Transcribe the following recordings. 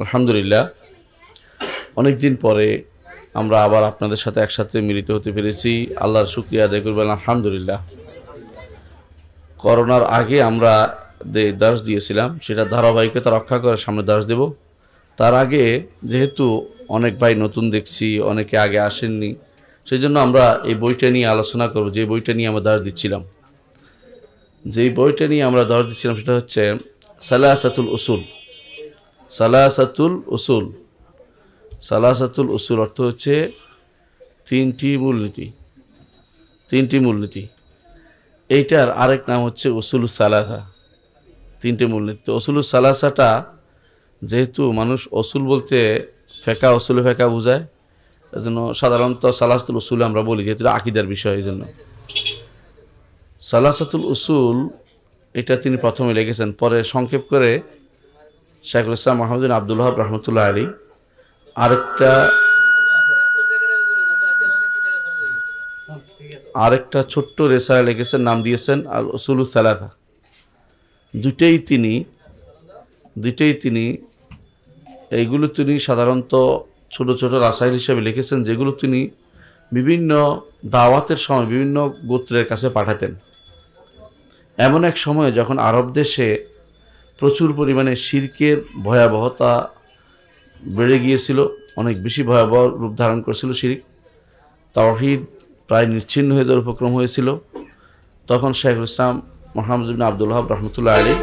আলহামদুলিল্লাহ, অনেক দিন পরে আমরা আবার আপনাদের সাথে একসাথে মিলিত হতে পেরেছি। আল্লাহর শুকরিয়া আদায় করবেন আলহামদুলিল্লাহ। করোনার আগে আমরা দার্স দিয়েছিলাম, সেটা ধারাবাহিকতা রক্ষা করে সামনে দার্স দেব। তার আগে যেহেতু অনেক ভাই নতুন দেখছি, অনেকে আগে আসেননি, সেই জন্য আমরা এই বইটা নিয়ে আলোচনা করব। যে বইটা নিয়ে আমরা দার্স দিচ্ছিলাম, সেটা হচ্ছে সালাসাতুল উসুল। সালাসাতুল উসুল অর্থ হচ্ছে তিনটি মূলনীতি। এইটার আরেক নাম হচ্ছে উসুলুস সালাসা, তিনটে মূলনীতি। তো উসুলুস সালাসাটা, যেহেতু মানুষ উসুল বলতে উসুলে ফেকা বোঝায়, এজন্য সাধারণত সালাসাতুল উসুল আমরা বলি, যেহেতু আকীদার বিষয়। এই জন্য সালাসাতুল উসুল এটা তিনি প্রথমে লিখেছেন, পরে সংক্ষেপ করে শাইখুল ইসলাম মুহাম্মদ বিন আব্দুল ওয়াহাব রাহমাতুল্লাহ আলাইহি আরেকটা ছোট্ট রেসালা লিখেছেন, নাম দিয়েছেন আল উসুলুস সালাসা। দুইটাই তিনি এইগুলো তিনি সাধারণত ছোট ছোট রাসাইল হিসেবে লিখেছেন, যেগুলো তিনি বিভিন্ন দাওয়াতের সময় বিভিন্ন গোত্রের কাছে পাঠাতেন। এমন এক সময়ে যখন আরব দেশে প্রচুর পরিমাণে শিরকের ভয়াবহতা বেড়ে গিয়েছিল, অনেক বেশি ভয়াবহ রূপ ধারণ করেছিল শিরক, তাওহীদ প্রায় নিশ্চিহ্ন হয়ে যাওয়ার উপক্রম হয়েছিল। তখন শাইখুল ইসলাম মুহাম্মদ বিন আব্দুল ওয়াহাব রাহমাতুল্লাহ আলাইহি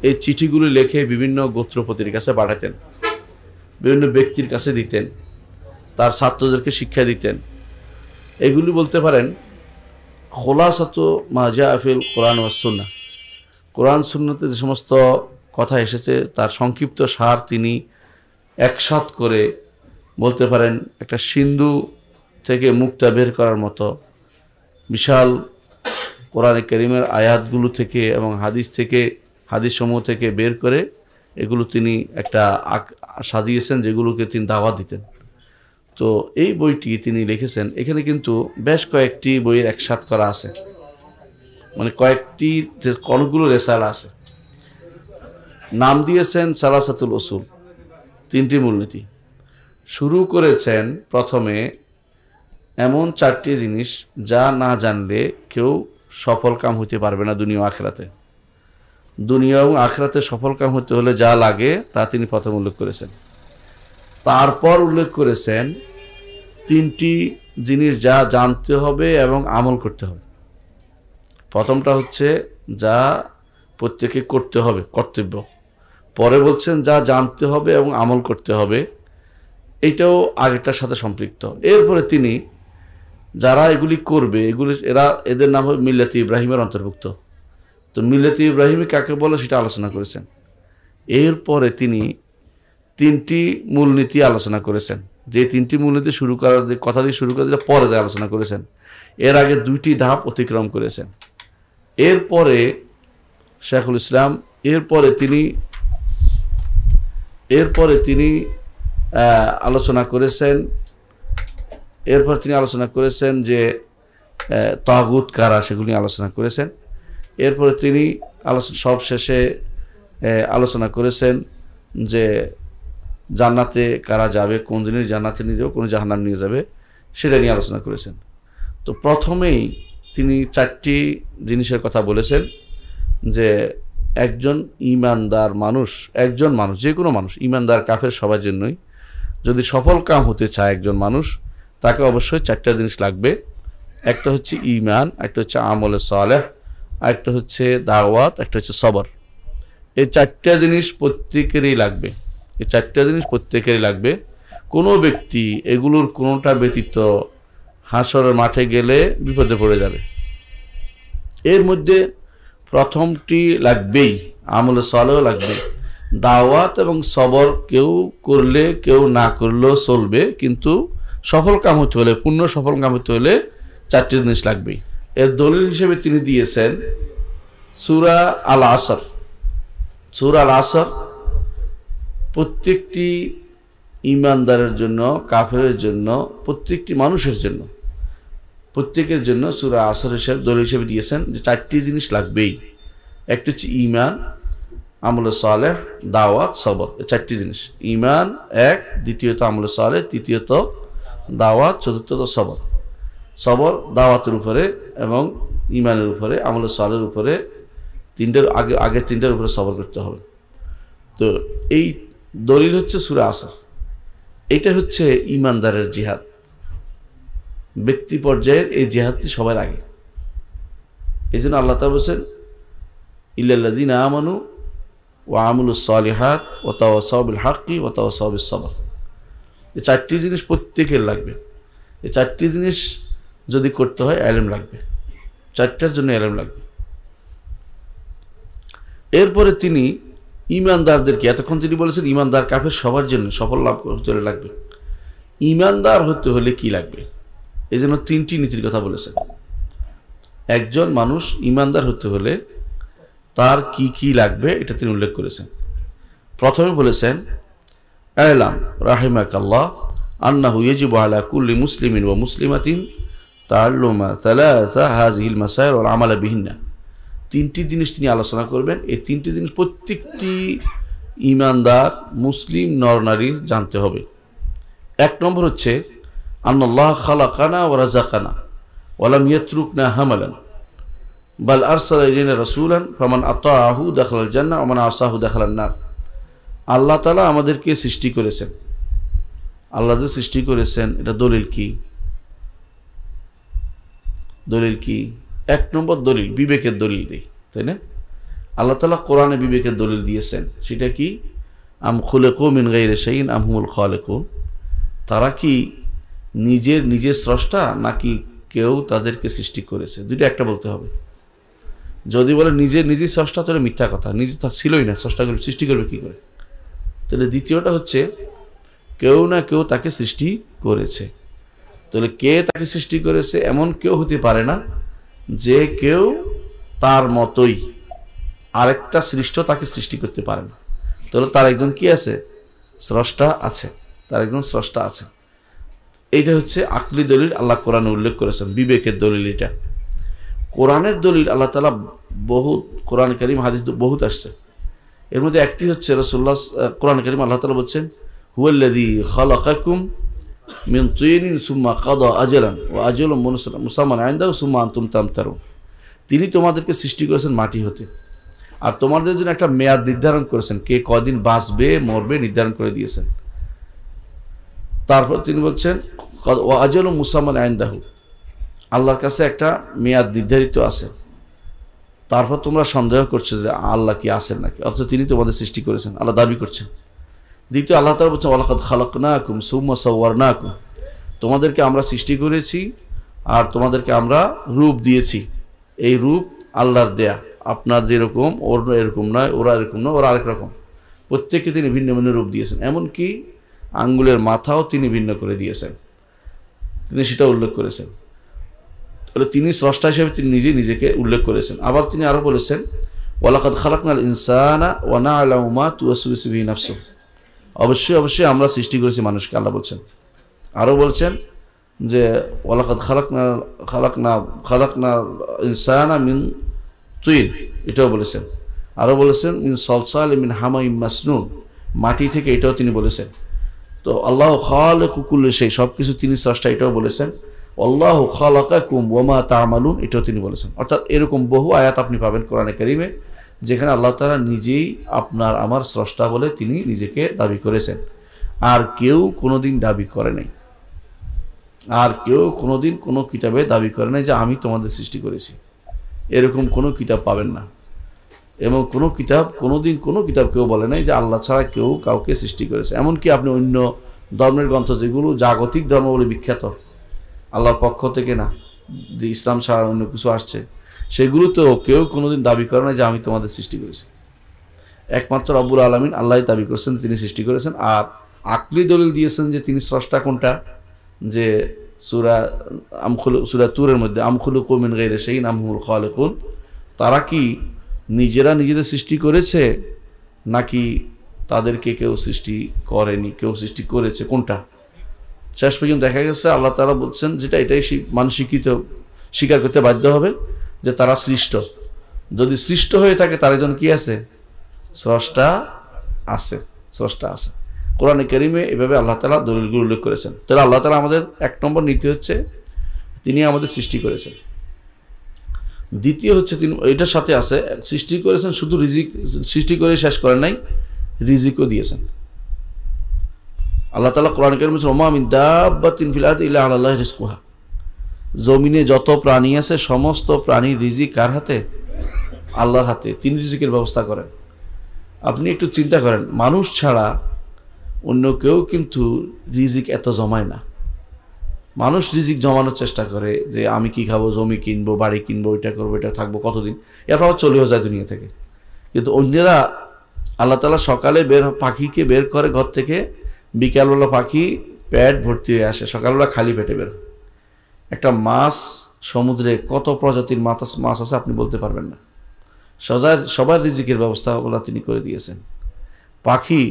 এই চিঠিগুলি লিখে বিভিন্ন গোত্রপতির কাছে পাঠাতেন, বিভিন্ন ব্যক্তির কাছে দিতেন, তার ছাত্রদেরকে শিক্ষা দিতেন। এগুলি বলতে পারেন খোলাসাতু মা জাআ ফিল কোরআন ওয়াস সুন্নাহ। কোরআন সুন্নাতে যে সমস্ত কথা এসেছে তার সংক্ষিপ্ত সার তিনি একসাথ করে, বলতে পারেন একটা সিন্ধু থেকে মুক্তা বের করার মতো বিশাল কোরআনে কারীমের আয়াতগুলো থেকে এবং হাদিসসমূহ থেকে বের করে এগুলো তিনি একটা সাজিয়েছেন, যেগুলোকে তিনি দাওয়াত দিতেন। তো এই বইটি তিনি লিখেছেন। এখানে কিন্তু বেশ কয়েকটি বইয়ের একসাথ করা আছে, মানে অনেকগুলো রেসালা আছে। নাম দিয়েছেন সালাসাতুল উসুল, তিনটি মূলনীতি। শুরু করেছেন প্রথমে এমন চারটি জিনিস যা না জানলে কেউ সফল কাম হতে পারবে না দুনিয়া এবং আখিরাতে সফল কাম হতে হলে যা লাগে তা তিনি প্রথম উল্লেখ করেছেন। তারপর উল্লেখ করেছেন তিনটি জিনিস যা জানতে হবে এবং আমল করতে হবে। প্রথমটা হচ্ছে যা প্রত্যেকে করতে হবে, কর্তব্য। পরে বলছেন যা জানতে হবে এবং আমল করতে হবে, এইটাও আগেরটার সাথে সম্পৃক্ত। এরপরে তিনি যারা এগুলি করবে, এদের নাম হবে মিল্লাতে ইব্রাহিমের অন্তর্ভুক্ত। তো মিল্লাতে ইব্রাহিমী কাকে বলে সেটা আলোচনা করেছেন। এরপরে তিনি তিনটি মূলনীতি আলোচনা করেছেন, যে তিনটি মূলনীতি কথা দিয়ে শুরু করে পরে আলোচনা করেছেন। এর আগে দুইটি ধাপ অতিক্রম করেছেন। এরপরে শাইখুল ইসলাম তিনি আলোচনা করেছেন যে তাগুত কারা, সেগুলি আলোচনা করেছেন। এরপরে তিনি সব শেষে আলোচনা করেছেন যে জান্নাতে কারা যাবে, কোন জিনিস জান্নাতে নিয়ে যাবে, কোন জাহান্নাম নিয়ে যাবে, সেটা নিয়ে আলোচনা করেছেন। তো প্রথমেই তিনি চারটি জিনিসের কথা বলেছেন, যে একজন মানুষ, যে কোনো মানুষ, ইমানদার কাফের সবার জন্যই, যদি সফল কাম হতে চায় একজন মানুষ, তাকে অবশ্যই চারটা জিনিস লাগবে। একটা হচ্ছে ঈমান, একটা হচ্ছে আমলে সালেহ, একটা হচ্ছে দাওয়াত, একটা হচ্ছে সবর। এই চারটা জিনিস প্রত্যেকেরই লাগবে। কোনো ব্যক্তি এগুলোর কোনোটা ব্যতীত হাসরের মাঠে গেলে বিপদে পড়ে যাবে। এর মধ্যে প্রথমটি লাগবেই, আমলে সালেহ লাগবে। দাওয়াত এবং সবর কেউ করলে কেউ না করলেও চলবে, কিন্তু সফল কাম হতে হলে, পূর্ণ সফল কাম হতে হলে চারটি জিনিস লাগবেই। এর দলিল হিসেবে তিনি দিয়েছেন সূরা আল আসর। প্রত্যেকটি ইমানদারের জন্য, কাফেরের জন্য, প্রত্যেকটি মানুষের জন্য, প্রত্যেকের জন্য সূরা আসর হিসেবে দলিল হিসেবে দিয়েছেন যে চারটি জিনিস লাগবেই। একটা হচ্ছে ঈমান, আমলে সালেহ, দাওয়াত, সবর, এই চারটি জিনিস। ঈমান এক, দ্বিতীয়ত আমলে সালেহ, তৃতীয়ত দাওয়াত, চতুর্থত সবর। সবর দাওয়াতের উপরে এবং ঈমানের উপরে, আমলে সালেহের উপরে, আগের তিনটার উপরে সবর করতে হবে। তো এই দলিল হচ্ছে সূরা আসর। এটা হচ্ছে ঈমানদারের জিহাদ। ব্যক্তি পর্যায়ের এই জিহাদটি সবার আগে। এই জন্য আল্লাহ তাআলা বলেছেন ইল্লাল্লাযীনা আমানু ওয়া আমিলুস সালিহাত ওয়া তাওয়াসাউ বিল হাক্কি ওয়া তাওয়াসাউ বিস সবর। এই চারটি জিনিস প্রত্যেকের লাগবে। এই চারটি জিনিস যদি করতে হয় ইলম লাগবে, চারটার জন্য ইলম লাগবে। এরপরে তিনি ঈমানদারদেরকে, এতক্ষণ তিনি বলেছেন ঈমানদার কাফের সবার জন্য সফল লাভ করতে হলে লাগবে। ঈমানদার হতে হলে কি লাগবে, এই জন্য তিনটি নীতির কথা বলেছেন। একজন মানুষ ঈমানদার হতে হলে তার কি কি লাগবে এটা তিনি উল্লেখ করেছেন। প্রথমে বলেছেন আ'লাম রাহিমাকাল্লাহ আন্নাহু ইয়াজিবু আলা কুল্লি মুসলিমিন ওয়া মুসলিমাতিন তাআল্লুমা সালাসা হাযিহিল মাসাইল ওয়াল আমালা বিহিন্না। তিনটি জিনিস তিনি আলোচনা করবেন। এই তিনটি জিনিস প্রত্যেকটি ঈমানদার মুসলিম নরনারীর জানতে হবে। এক নম্বর হচ্ছে আন্নাল্লাহ খালাকানা ওয়া রাযাকানা ওয়া লাম ইয়াতরুকনা হামালান বাল আরসালা ইলাইনা রাসূলান ফামান আতাআহু দাখালাল জান্নাহ ওয়া মান আসাহু দাখালান নার। আল্লাহ তাআলা আমাদেরকে সৃষ্টি করেছেন। আল্লাহ যে সৃষ্টি করেছেন এটা দলিল কি? দলিল কি? এক নম্বর দলিল বিবেকের দলিল দেই, তাই না? আল্লাহ তাআলা কোরআনে বিবেকের দলিল দিয়েছেন। সেটা কি? আম খুলিকু মিন গায়রি শাইইন আম হুমুল খালিকুন। তারা কি নিজের স্রষ্টা নাকি কেউ তাদেরকে সৃষ্টি করেছে? দুইটা একটা বলতে হবে। যদি বলে নিজের স্রষ্টা তাহলে মিথ্যা কথা, নিজে তা ছিলই না, স্রষ্টা করবে, সৃষ্টি করবে কি করে? তাহলে দ্বিতীয়টা হচ্ছে কেউ না কেউ তাকে সৃষ্টি করেছে। তাহলে কে তাকে সৃষ্টি করেছে এমন কেউ হতে পারে না যে কেউ তার মতোই আরেকটা সৃষ্ট তাকে সৃষ্টি করতে পারে না। তাহলে তার একজন কি আছে? স্রষ্টা আছে, তার একজন স্রষ্টা আছে। এইটা হচ্ছে আকলি দলিল, আল্লাহ কোরআনে উল্লেখ করেছেন। বিবেকের দলিল এটা। কোরআনের দলিল আল্লাহ তাআলা বহুত, কোরআন কারীম হাদিস বহুত আসছে। এর মধ্যে একটি হচ্ছে রাসূলুল্লাহ, কোরআন কারীম আল্লাহ তাআলা বলছেন হুয়াল্লাযী খালাকাকুম মিন তিনিন সুম্মা কাদা আজালান ওয়া আজালুম মুসাম্মান ইনদাহু সুম্মা আনতুম তামতারুন। তিনি তোমাদেরকে সৃষ্টি করেছেন মাটি হতে, আর তোমাদের জন্য একটা মেয়াদ নির্ধারণ করেছেন, কে কদিন বাঁচবে মরবে নির্ধারণ করে দিয়েছেন। তারপর তিনি বলছেন ওয়া আজালুম মুসাম্মান ইনদাহু, আল্লাহর কাছে একটা মেয়াদ নির্ধারিত আছে। তারপর তোমরা সন্দেহ করছো যে আল্লাহ কি আছেন নাকি, অথচ তিনি তোমাদের সৃষ্টি করেছেন, আল্লাহ দাবি করছেন। দ্বিতীয় আল্লাহ তাআলা বলছেন ওয়ালাকাদ খালাকনাকুম সুম্মা সাওয়ারনাকুম, তোমাদেরকে আমরা সৃষ্টি করেছি আর তোমাদেরকে আমরা রূপ দিয়েছি। এই রূপ আল্লাহর দেয়া, আপনার যেরকম ওর এরকম নয়, ওরা এরকম নয়, ওরা আরেক রকম। প্রত্যেককে তিনি ভিন্ন ভিন্ন রূপ দিয়েছেন। এমনকি আঙ্গুলের মাথাও তিনি ভিন্ন করে দিয়েছেন, তিনি সেটা উল্লেখ করেছেন। তাহলে তিনি স্রষ্টা হিসেবে তিনি নিজেকে উল্লেখ করেছেন। আবার তিনি আরো বলেছেন ওয়ালাকাদ খালাকনাল ইনসানা ওয়া না'লামু মা তুওয়াসওয়িসু বিহি নাফসুহু, অবশ্যই আমরা সৃষ্টি করেছি মানুষকে, আল্লাহ বলছেন। আরো বলছেন যে ওয়ালাকাদ খালাকনা ইনসানা মিন তিন, এটাও বলেছেন। আরো বলেছেন মিন সলসাল মিন হামাইম মাসনুন, মাটি থেকে, এটাও তিনি বলেছেন। তো আল্লাহ খালিকু কুল্লি শাই, সবকিছু তিনি স্রষ্টা, এটাও বলেছেন। আল্লাহু খালাকাকুম ওয়া মা তা'মালুন, এটাও তিনি বলেছেন। অর্থাৎ এরকম বহু আয়াত আপনি পাবেন কোরআনে কারীমে যেখানে আল্লাহ তাআলা নিজেই আপনার আমার স্রষ্টা বলে তিনি নিজেকে দাবি করেছেন। আর কেউ কোনোদিন দাবি করে নাই, আর কেউ কোনোদিন কোনো কিতাবে দাবি করে নাই যে আমি তোমাদের সৃষ্টি করেছি। এরকম কোনো কিতাব পাবেন না, এবং কোনো কিতাব কেউ বলে নাই যে আল্লাহ ছাড়া কেউ কাউকে সৃষ্টি করেছে। এমনকি আপনি অন্য ধর্মের গ্রন্থ যেগুলো জাগতিক ধর্ম বলে বিখ্যাত, আল্লাহর পক্ষ থেকে না, যে ইসলাম ছাড়া অন্য কিছু আসছে, সেগুলোতেও কেউ কোনোদিন দাবি করে না যে আমি তোমাদের সৃষ্টি করেছি। একমাত্র রব্বুল আলামিন আল্লাহ দাবি করেছেন তিনি সৃষ্টি করেছেন। আর আকলি দলিল দিয়েছেন যে তিনি স্রষ্টা। কোনটা? যে সূরা তুরের মধ্যে আম খুলিকু মিন গায়রি শাইইন আম হুমুল খালিকুন, তারা কি নিজেরা নিজেদের সৃষ্টি করেছে নাকি তাদেরকে কেউ সৃষ্টি করেনি, কেউ সৃষ্টি করেছে? কোনটা? শেষ পর্যন্ত দেখা গেছে আল্লাহ তাআলা বলছেন যেটা, এটাই মানুষ স্বীকার করতে বাধ্য হবে যে তারা সৃষ্ট। যদি সৃষ্ট হয়ে থাকে তার একজন কি আছে? স্রষ্টা আছে, স্রষ্টা আছে। কোরআনে কারিমে এভাবে আল্লাহ তাআলা দলিলগুলো উল্লেখ করেছেন। তাহলে আল্লাহ তাআলা আমাদের এক নম্বর নীতি হচ্ছে তিনি আমাদের সৃষ্টি করেছেন। দ্বিতীয় হচ্ছে তিনি এটার সাথে আছে সৃষ্টি করেছেন, শুধু রিজিক সৃষ্টি করে শেষ করেন নাই, রিজিকও দিয়েছেন। আল্লাহ তাআলা কোরআন কারিমে বলেছেন ওমা মিন দাব্বাতিন ফিল আরদি ইল্লা আলাল্লাহি রিজকুহা। জমিনে যত প্রাণী আছে সমস্ত প্রাণীর রিজিক কার হাতে? আল্লাহর হাতে। তিনি রিজিকের ব্যবস্থা করেন। আপনি একটু চিন্তা করেন, মানুষ ছাড়া অন্য কেউ কিন্তু রিজিক এত জমায় না। মানুষ রিজিক জমানোর চেষ্টা করে যে আমি কি খাবো, জমি কিনবো, বাড়ি কিনবো, এটা করবো, এটা থাকবো কতদিন, এরপর আবার চলেও যায় দুনিয়া থেকে। কিন্তু অন্যেরা আল্লাহ তাআলা সকালে পাখিকে বের করে ঘর থেকে, বিকালবেলা পাখি পেট ভর্তি হয়ে আসে, সকালবেলা খালি পেটে বের। একটা মাছ সমুদ্রে কত প্রজাতির মাছ আছে আপনি বলতে পারবেন না। সবার রিজিকের ব্যবস্থা ওগুলা তিনি করে দিয়েছেন। পাখি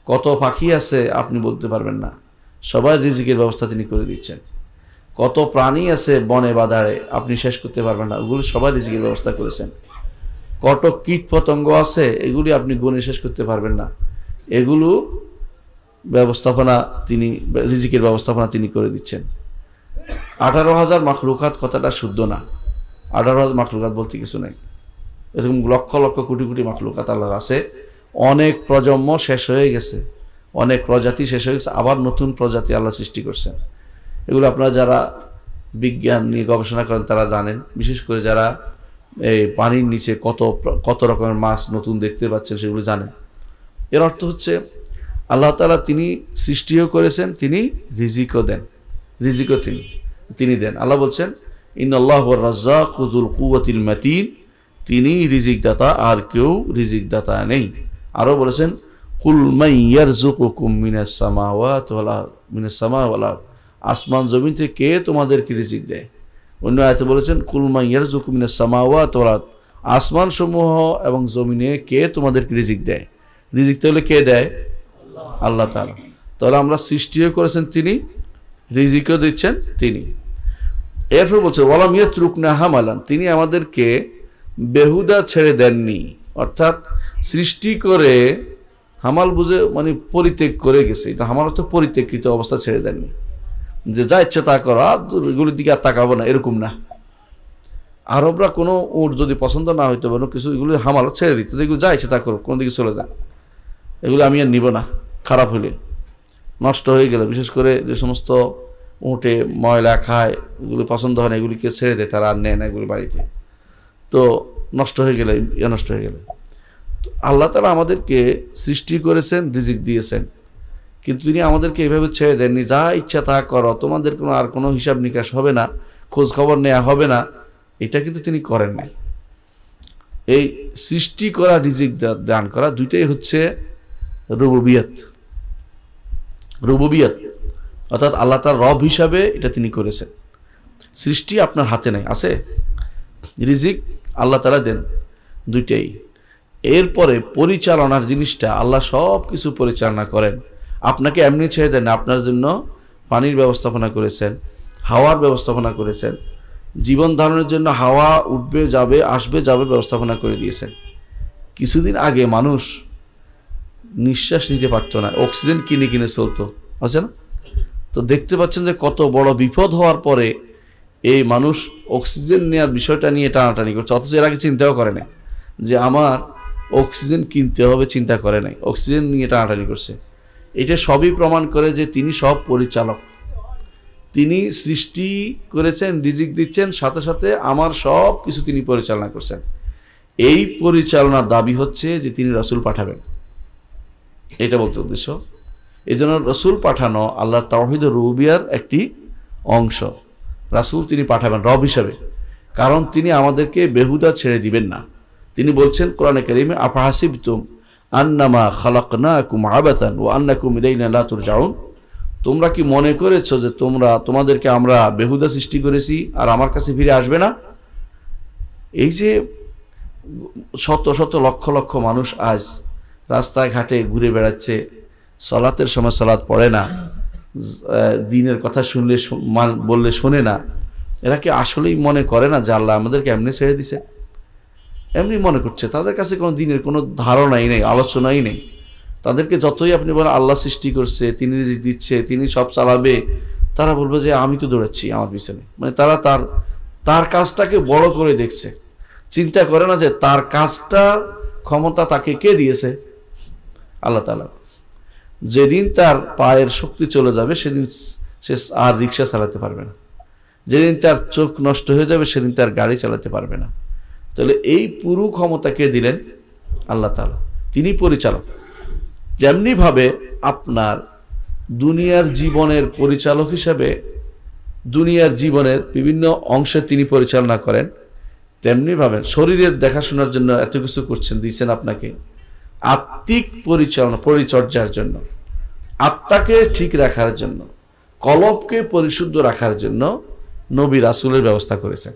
কত পাখি আছে আপনি বলতে পারবেন না, সবার রিজিকের ব্যবস্থা তিনি করে দিচ্ছেন। কত প্রাণী আছে বনে বাদারে আপনি শেষ করতে পারবেন না, ওগুলো সবার রিজিকের ব্যবস্থা করেছেন। কত কীট পতঙ্গ আছে এগুলি আপনি গুণে শেষ করতে পারবেন না, এগুলো ব্যবস্থাপনা তিনি রিজিকের ব্যবস্থাপনা তিনি করে দিচ্ছেন। 18,000 মাখলুকাত কথাটা শুদ্ধ না, 18,000 মাখলুকাত বলতে কিছু নাই। এরকম লক্ষ লক্ষ কোটি কোটি মাখলুকাত আল্লাহর আছে। অনেক প্রজন্ম শেষ হয়ে গেছে, অনেক প্রজাতি শেষ হয়ে গেছে, আবার নতুন প্রজাতি আল্লাহ সৃষ্টি করছেন। এগুলো আপনারা যারা বিজ্ঞান নিয়ে গবেষণা করেন তারা জানেন, বিশেষ করে যারা এই পানির নিচে কত রকমের মাছ নতুন দেখতে পাচ্ছেন সেগুলো জানেন। এর অর্থ হচ্ছে আল্লাহ তাআলা তিনি সৃষ্টিও করেছেন, তিনি রিজিকও দেন, রিজিকও তিনি দেন। আল্লাহ বলছেন ইন্নাল্লাহু হুয়ার রাজ্জাকু যুল কুওয়াতিল মাতিন, তিনি রিজিক দাতা, আর কেউ রিজিক দাতা নেই। আরও বলেছেন কুল মান ইয়ারযুকুকুম মিনাস সামাওয়াতি ওয়াল আরদ, আসমান জমিন থেকে কে তোমাদেরকে রিজিক দেয়। অন্য আয়াতে বলেছেন কুল মান ইয়ারযুকুকুম মিনাস সামাওয়াতি ওয়াল আরদ, আসমান সমূহ এবং জমিনে কে তোমাদেরকে রিজিক দেয়। রিজিক তাহলে কে দেয়? আল্লাহ তাআলা। তাহলে আমরা সৃষ্টিও করেছেন তিনি, রিজিকও দিচ্ছেন তিনি। এরপর বলছে ওয়ালাম ইয়াতরুকনা হামালান, তিনি আমাদেরকে বেহুদা ছেড়ে দেননি। অর্থাৎ সৃষ্টি করে হামাল বুঝে মানে পরিত্যাগ করে গেছে, এটা হামাল অর্থ পরিত্যাগকৃত অবস্থা ছেড়ে দেননি, যে যা ইচ্ছে তা করো, এগুলির দিকে আর তাকাবো না, এরকম না। আরবরা কোনো উট যদি পছন্দ না হইতে পারো কিছু, এগুলো হামাল ছেড়ে দিত, এগুলো যা ইচ্ছে তা করো, কোনো দিকে চলে যায়, এগুলো আমি আর নিব না, খারাপ হইলে নষ্ট হয়ে গেলে, বিশেষ করে যে সমস্ত উঁটে ময়লা খায়, এগুলি পছন্দ হয় না, এগুলিকে ছেড়ে দেয়, তারা আর নেয় না এগুলি বাড়িতে। তো নষ্ট হয়ে গেলে, নষ্ট হয়ে গেলে আল্লাহ তাআলা আমাদেরকে সৃষ্টি করেছেন, রিজিক দিয়েছেন, কিন্তু তিনি আমাদেরকে এভাবে ছেড়ে দেননি যা ইচ্ছা তা করো, তোমাদের কোনো আর কোনো হিসাব নিকাশ হবে না, খোঁজ খবর নেওয়া হবে না, এটা কিন্তু তিনি করেন নাই। এই সৃষ্টি করা, রিজিক দান করা, দুইটাই হচ্ছে রুবুবিয়ত। রুবুবিয়ত অর্থাৎ আল্লাহ তাআলা রব হিসাবে এটা তিনি করেছেন। সৃষ্টি আপনার হাতে নাই, আছে, রিজিক আল্লাহ তাআলা দেন, দুইটাই। এরপরে পরিচালনার জিনিসটা আল্লাহ সব কিছু পরিচালনা করেন, আপনাকে এমনি ছেড়ে দেন। আপনার জন্য পানির ব্যবস্থাপনা করেছেন, হাওয়ার ব্যবস্থাপনা করেছেন, জীবন ধারণের জন্য হাওয়া উঠবে যাবে আসবে যাবে ব্যবস্থাপনা করে দিয়েছেন। কিছুদিন আগে মানুষ নিঃশ্বাস নিতে পারতো না, অক্সিজেন কিনে কিনে চলতো, আছে না? তো দেখতে পাচ্ছেন যে কত বড় বিপদ হওয়ার পরে এই মানুষ অক্সিজেন নেওয়ার বিষয়টা নিয়ে টানাটানি করছে, অথচ এর আগে চিন্তাও করে নাই যে আমার অক্সিজেন কিনতে হবে, চিন্তা করে নাই, অক্সিজেন নিয়ে টানাটানি করছে। এটা সবই প্রমাণ করে যে তিনি সব পরিচালক, তিনি সৃষ্টি করেছেন, রিজিক দিচ্ছেন, সাথে সাথে আমার সব কিছু তিনি পরিচালনা করছেন। এই পরিচালনার দাবি হচ্ছে যে তিনি রাসূল পাঠাবেন, এটা বলতে উদ্দেশ্য। এই জন্য রাসূল পাঠানো আল্লাহ তাওহীদ রুবুবিয়ার একটি অংশ। রাসূল তিনি পাঠাবেন রব হিসাবে, কারণ তিনি আমাদেরকে বেহুদা ছেড়ে দিবেন না। তিনি বলছেন কোরআনে কারীমে আফাহাসিবতুম আন্নামা খালাকনাকুম আবাতান ওয়া আন্নাকুম ইলাইনা লা তুরজাউন, তোমরা কি মনে করেছো যে তোমাদেরকে আমরা বেহুদা সৃষ্টি করেছি আর আমার কাছে ফিরে আসবে না? এই যে শত শত লক্ষ লক্ষ মানুষ আজ রাস্তায় ঘাটে ঘুরে বেড়াচ্ছে, সালাতের সময় সালাত পড়ে না, দ্বীনের কথা বললে শোনে না, এরা কি আসলেই মনে করে না যে আল্লাহ আমাদেরকে এমনি ছেড়ে দিছে? এমনি মনে করছে, তাদের কাছে কোনো দিনের কোনো ধারণাই নেই, আলোচনাই নেই। তাদেরকে যতই আপনি বলেন আল্লাহ সৃষ্টি করছে, তিনি দিচ্ছে, তিনি সব চালাবে, তারা বলবে যে আমি তো দৌড়াচ্ছি আমার পিছনে। মানে তারা তার কাজটাকে বড় করে দেখছে, চিন্তা করে না যে তার কাজটার ক্ষমতা তাকে কে দিয়েছে? আল্লাহ তাআলা। যেদিন তার পায়ের শক্তি চলে যাবে সেদিন সে আর রিক্সা চালাতে পারবে না, যেদিন তার চোখ নষ্ট হয়ে যাবে সেদিন তার গাড়ি চালাতে পারবে না। তাহলে এই পুরো ক্ষমতা কে দিলেন? আল্লাহ তাআলা, তিনি পরিচালক। যেমনিভাবে আপনার দুনিয়ার জীবনের পরিচালক হিসাবে দুনিয়ার জীবনের বিভিন্ন অংশে তিনি পরিচালনা করেন, তেমনিভাবে শরীরের দেখাশোনার জন্য এত কিছু করছেন, দিয়েছেন আপনাকে আত্মিক পরিচর্যার জন্য, আত্মাকে ঠিক রাখার জন্য, কলবকে পরিশুদ্ধ রাখার জন্য নবী রাসূলের ব্যবস্থা করেছেন।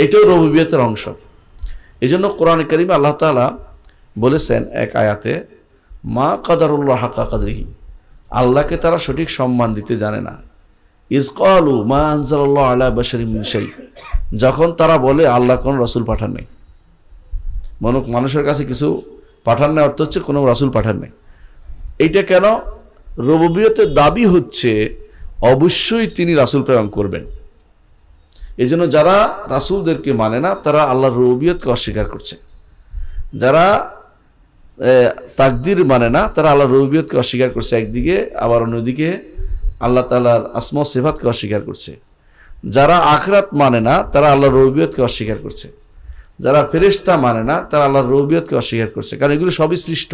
এটাও রুবুবিয়তের অংশ। এই জন্য কোরআন কারীমে আল্লাহ তাআলা বলেছেন এক আয়াতে, মা কাদারুল্লাহ হাক্কা কাদরিহি, আল্লাহকে তারা সঠিক সম্মান দিতে জানে না। ইজ ক্বালু মা আনজালাল্লাহু আলা বাশারিন মিন শাই, যখন তারা বলে আল্লাহ কোন রাসূল পাঠান নাই। মানুষের কাছে কিছু পাঠান নাই অর্থ হচ্ছে কোনো রাসূল পাঠান নাই। এইটা কেন? রুবুবিয়তের দাবি হচ্ছে অবশ্যই তিনি রাসূল প্রেরণ করবেন। এই জন্য যারা রাসূলদেরকে মানে না তারা আল্লাহর রুবুবিয়তকে অস্বীকার করছে, যারা তাকদীর মানে না তারা আল্লাহর রুবুবিয়তকে অস্বীকার করছে একদিকে, আবার অন্যদিকে আল্লাহ তাআলার আসমা ও সিফাতকে অস্বীকার করছে। যারা আখিরাত মানে না তারা আল্লাহর রুবুবিয়তকে অস্বীকার করছে। যারা ফেরেশতা মানে না তারা আল্লাহর রুবুবিয়তকে অস্বীকার করছে, কারণ এগুলো সবই সৃষ্ট।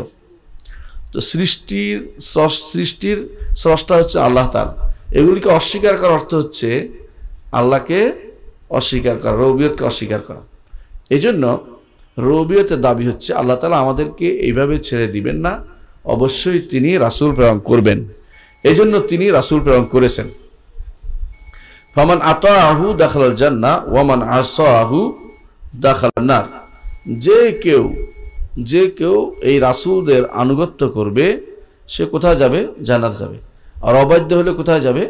তো সৃষ্টির স্রষ্টা হচ্ছে আল্লাহ তাআলা। এগুলিকে অস্বীকার করার অর্থ হচ্ছে আল্লাহকে অস্বীকার করা, রুবুবিয়তকে অস্বীকার করা। এই জন্য রুবুবিয়তের দাবি হচ্ছে আল্লাহ তাআলা আমাদেরকে এইভাবে ছেড়ে দিবেন না, অবশ্যই তিনি রাসূল প্রেরণ করবেন। এই জন্য তিনি রাসূল প্রেরণ করেছেন। ফামান আতাআহু দাখালাল জান্নাহ ওয়া মান আসাহু দাখালান নার, যে কেউ এই রাসূলদের আনুগত্য করবে সে কোথায় যাবে? জান্নাতে যাবে। আর অবাধ্য হলে কোথায় যাবে?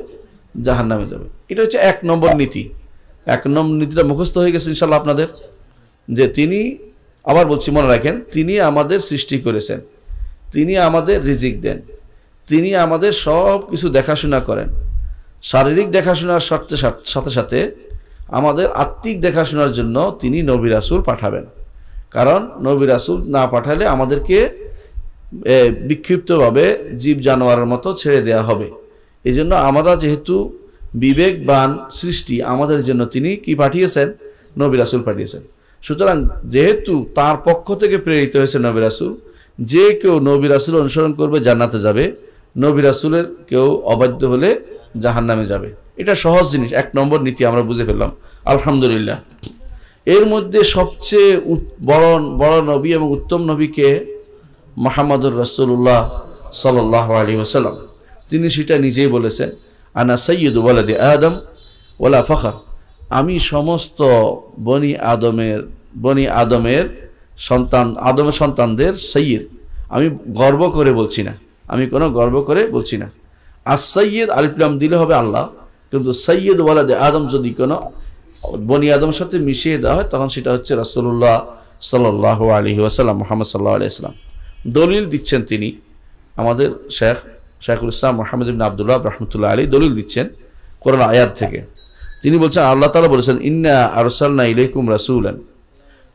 জাহান্নামে যাবে। এটা হচ্ছে এক নম্বর নীতি। এক নম্বর নীতিটা মুখস্থ হয়ে গেছে ইনশাআল্লাহ আপনাদের, যে তিনি, আবার বলছি মনে রাখেন, তিনি আমাদের সৃষ্টি করেছেন, তিনি আমাদের রিজিক দেন, তিনি আমাদের সব কিছু দেখাশোনা করেন। শারীরিক দেখাশোনার সাথে সাথে আমাদের আত্মিক দেখাশোনার জন্য তিনি নবী রাসূল পাঠাবেন। কারণ নবী রাসূল না পাঠালে আমাদেরকে বিক্ষিপ্তভাবে জীব জানোয়ারের মতো ছেড়ে দেওয়া হবে। এই জন্য আমরা যেহেতু বিবেকবান সৃষ্টি, আমাদের জন্য তিনি কি পাঠিয়েছেন? নবী রাসূল পাঠিয়েছেন। সুতরাং যেহেতু তার পক্ষ থেকে প্রেরিত হয়েছে নবী রাসূল, যে কেউ নবী রাসূল অনুসরণ করবে জান্নাতে যাবে, নবী রাসূলের কেউ অবাধ্য হলে জাহান্নামে যাবে। এটা সহজ জিনিস, এক নম্বর নীতি আমরা বুঝে ফেললাম আলহামদুলিল্লাহ। এর মধ্যে সবচেয়ে বড় নবী এবং উত্তম নবীকে মুহাম্মদুর রাসূলুল্লাহ সাল্লাল্লাহু আলাইহি ওয়াসাল্লাম। তিনি সেটা নিজেই বলেছেন, আনা সাইয়্যিদু ওয়ালাদি আদম ওয়ালা ফখর, আমি সমস্ত বনি আদমের সন্তানদের সৈয়দ। আমি গর্ব করে বলছি না, আমি কোনো গর্ব করে বলছি না। আর সৈয়দ আলিফ লাম দিলে হবে আল্লাহ, কিন্তু সৈয়দ ওয়ালাদে আদম যদি কোনো বনি আদমের সাথে মিশিয়ে দেওয়া হয় তখন সেটা হচ্ছে রাসূলুল্লাহ সাল্লাল্লাহু আলাইহি ওয়াসাল্লাম, মুহাম্মদ সাল্লাল্লাহু আলাইহি ওয়াসাল্লাম। দলিল দিচ্ছেন তিনি, আমাদের শেখুল ইসলাম মুহাম্মদ ইবনে আব্দুল্লাহ রাহমাতুল্লাহ আলাইহি দলিল দিচ্ছেন কোরআন আয়াত থেকে। তিনি বলছেন, আল্লাহ তাআলা বলেছেন, ইন্না আরসালনা ইলাইকুম রাসূলান,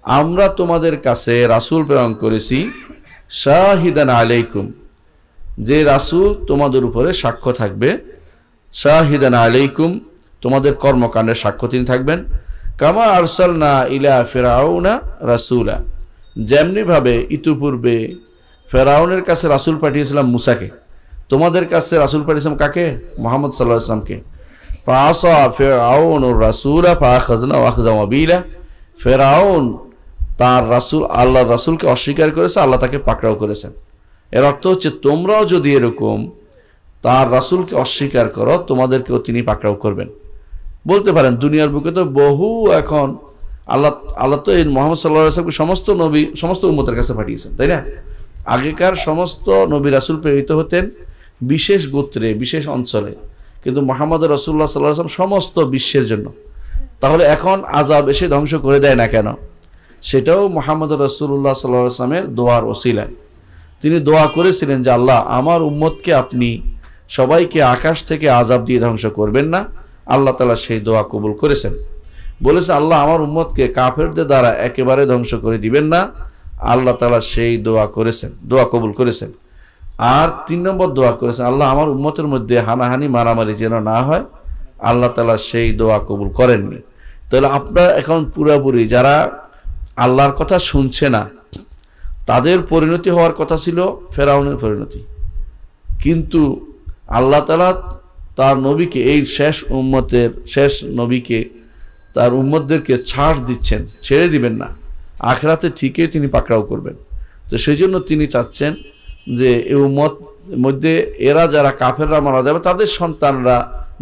আমরা তোমাদের কাছে রাসূল প্রেরণ করেছি, শাহিদান আলাইকুম, যে রাসূল তোমাদের উপরে সাক্ষ্য থাকবে, শাহিদান আলাইকুম, তোমাদের কর্মকাণ্ডের সাক্ষ্য তিনি থাকবেন। কামা আরসালনা ইলা ফিরআউনা রাসূলা, যেমনিভাবে ইতিপূর্বে ফেরাউনের কাছে রাসূল পাঠিয়েছিলাম মুসাকে, তোমাদের কাছে রাসূল পাঠিয়েছিলাম কাকে? মুহাম্মদ সাল্লাল্লাহু আলাইহি ওয়াসাল্লামকে। ফাআসা ফিরআউনুর রাসূলা ফাআখাযনা ওয়াখযাম ওয়াবিলা, ফেরাউন তার রাসূল আল্লাহর রাসূলকে অস্বীকার করেছে, আল্লাহ তাকে পাকড়াও করেছেন। এর অর্থ হচ্ছে তোমরাও যদি এরকম তার রাসূলকে অস্বীকার করো তোমাদেরকেও তিনি পাকড়াও করবেন। বলতে পারেন দুনিয়ার বুকে তো বহু এখন আল্লাহ তো এই মুহাম্মদ সাল্লাল্লাহু আলাইহি ওয়াসাল্লামকে সমস্ত নবী সমস্ত উম্মতের কাছে পাঠিয়েছেন, তাই না? আগেকার সমস্ত নবী রাসূল প্রেরিত হতেন বিশেষ গোত্রে, বিশেষ অঞ্চলে, কিন্তু মুহাম্মদ রাসূলুল্লাহ সাল্লাল্লাহু আলাইহি ওয়াসাল্লাম সমস্ত বিশ্বের জন্য। তাহলে এখন আযাব এসে ধ্বংস করে দেয় না কেন? সেটাও মুহাম্মদ রাসূলুল্লাহ সাল্লাল্লাহু আলাইহি ওয়াসাল্লামের দোয়ার ওসিলায়। তিনি দোয়া করেছিলেন যে আল্লাহ আমার উম্মতকে আপনি সবাইকে আকাশ থেকে আযাব দিয়ে ধ্বংস করবেন না। আল্লাহ তাআলা সেই দোয়া কবুল করেছেন। বলেছে আল্লাহ আমার উম্মতকে কাফেরদের দ্বারা একেবারে ধ্বংস করে দিবেন না। আল্লাহ তাআলা সেই দোয়া করেছেন, দোয়া কবুল করেছেন। আর 3 নম্বর দোয়া করেছেন আল্লাহ আমার উম্মতের মধ্যে হানাহানি মারামারি যেন না হয়। আল্লাহ তাআলা সেই দোয়া কবুল করেননি। তাহলে আপনারা এখন পুরোপুরি যারা আল্লাহর কথা শুনছে না, তাদের পরিণতি হওয়ার কথা ছিল ফেরাউনের পরিণতি। কিন্তু আল্লাহ তাআলা তার নবীকে, এই শেষ নবীকে, তার উম্মতদেরকে ছাড় দিচ্ছেন, ছেড়ে দিবেন না, আখিরাতে ঠিকই তিনি পাকড়াও করবেন। তো সেই জন্য তিনি চাচ্ছেন যে এই উম্মত মধ্যে এরা যারা কাফেররা মারা যাবে তাদের সন্তানরা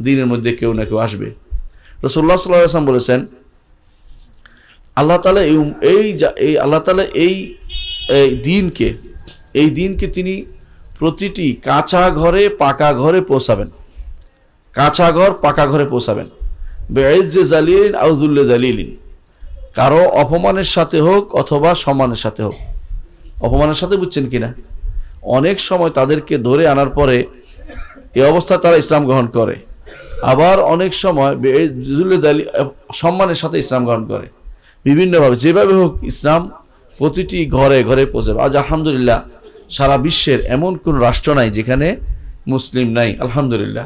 দিনের মধ্যে কেউ না কেউ আসবে। রাসূলুল্লাহ সাল্লাল্লাহু আলাইহি ওয়াসাল্লাম বলেছেন আল্লাহ তাআলা আল্লাহ তাআলা এই দিনকে তিনি প্রতিটি কাঁচা ঘরে পাকা ঘরে পৌঁছাবেন, কাঁচা ঘর পাকা ঘরে পৌঁছাবেন। বেইজ্জে জালিলিন আও যুল্লে জালিলিন, কারো অপমানের সাথে হোক অথবা সম্মানের সাথে হোক। অপমানের সাথে বুঝছেন কিনা? অনেক সময় তাদেরকে ধরে আনার পরে এই অবস্থায় তারা ইসলাম গ্রহণ করে, আবার অনেক সময় সম্মানের সাথে ইসলাম গ্রহণ করে। বিভিন্নভাবে যেভাবে হোক ইসলাম প্রতিটি ঘরে ঘরে পৌঁছাবে। আজ আলহামদুলিল্লাহ সারা বিশ্বের এমন কোন রাষ্ট্র নাই যেখানে মুসলিম নাই, আলহামদুলিল্লাহ।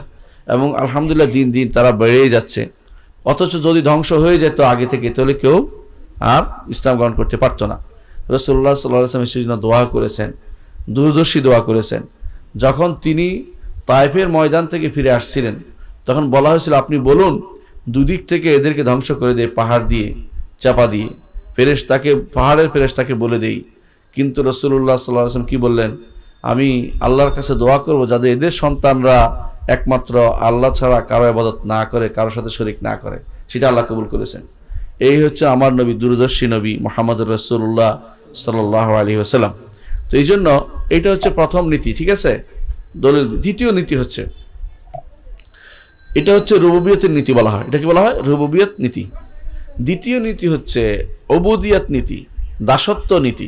এবং আলহামদুলিল্লাহ দিন দিন তারা বেড়েই যাচ্ছে। অথচ যদি ধ্বংস হয়ে যেত আগে থেকে, তাহলে কেউ আর ইসলাম গ্রহণ করতে পারতো না। রাসূলুল্লাহ সাল্লাল্লাহু আলাইহি ওয়াসাল্লাম সেই জন্য দোয়া করেছেন, দূরদর্শী দোয়া করেছেন। যখন তিনি তায়েফের ময়দান থেকে ফিরে আসছিলেন, তখন বলা হয়েছিল আপনি বলুন দুদিক থেকে এদেরকে ধ্বংস করে দেয়, পাহাড় দিয়ে চাপা দিয়ে, পাহাড়ের ফেরেশতাকে বলে দেই। কিন্তু রাসূলুল্লাহ সাল্লাল্লাহু আলাইহি ওয়াসাল্লাম কি বললেন? আমি আল্লাহর কাছে দোয়া করব যাতে এদের সন্তানরা একমাত্র আল্লাহ ছাড়া কারো ইবাদত না করে, কারোর সাথে শরীক না করে। সেটা আল্লাহ কবুল করেছেন। এই হচ্ছে আমার নবী, দূরদর্শী নবী মুহাম্মদুর রাসূলুল্লাহ সাল্লাল্লাহু আলাইহি ওয়াসাল্লাম। তো এই জন্য এটা হচ্ছে প্রথম নীতি, ঠিক আছে? দলিল। দ্বিতীয় নীতি হচ্ছে, এটা হচ্ছে রুবুবিয়তের নীতি বলা হয়। এটা কি বলা হয়? রুবুবিয়ত নীতি। দ্বিতীয় নীতি হচ্ছে উবুদিয়ত নীতি, দাসত্ব নীতি।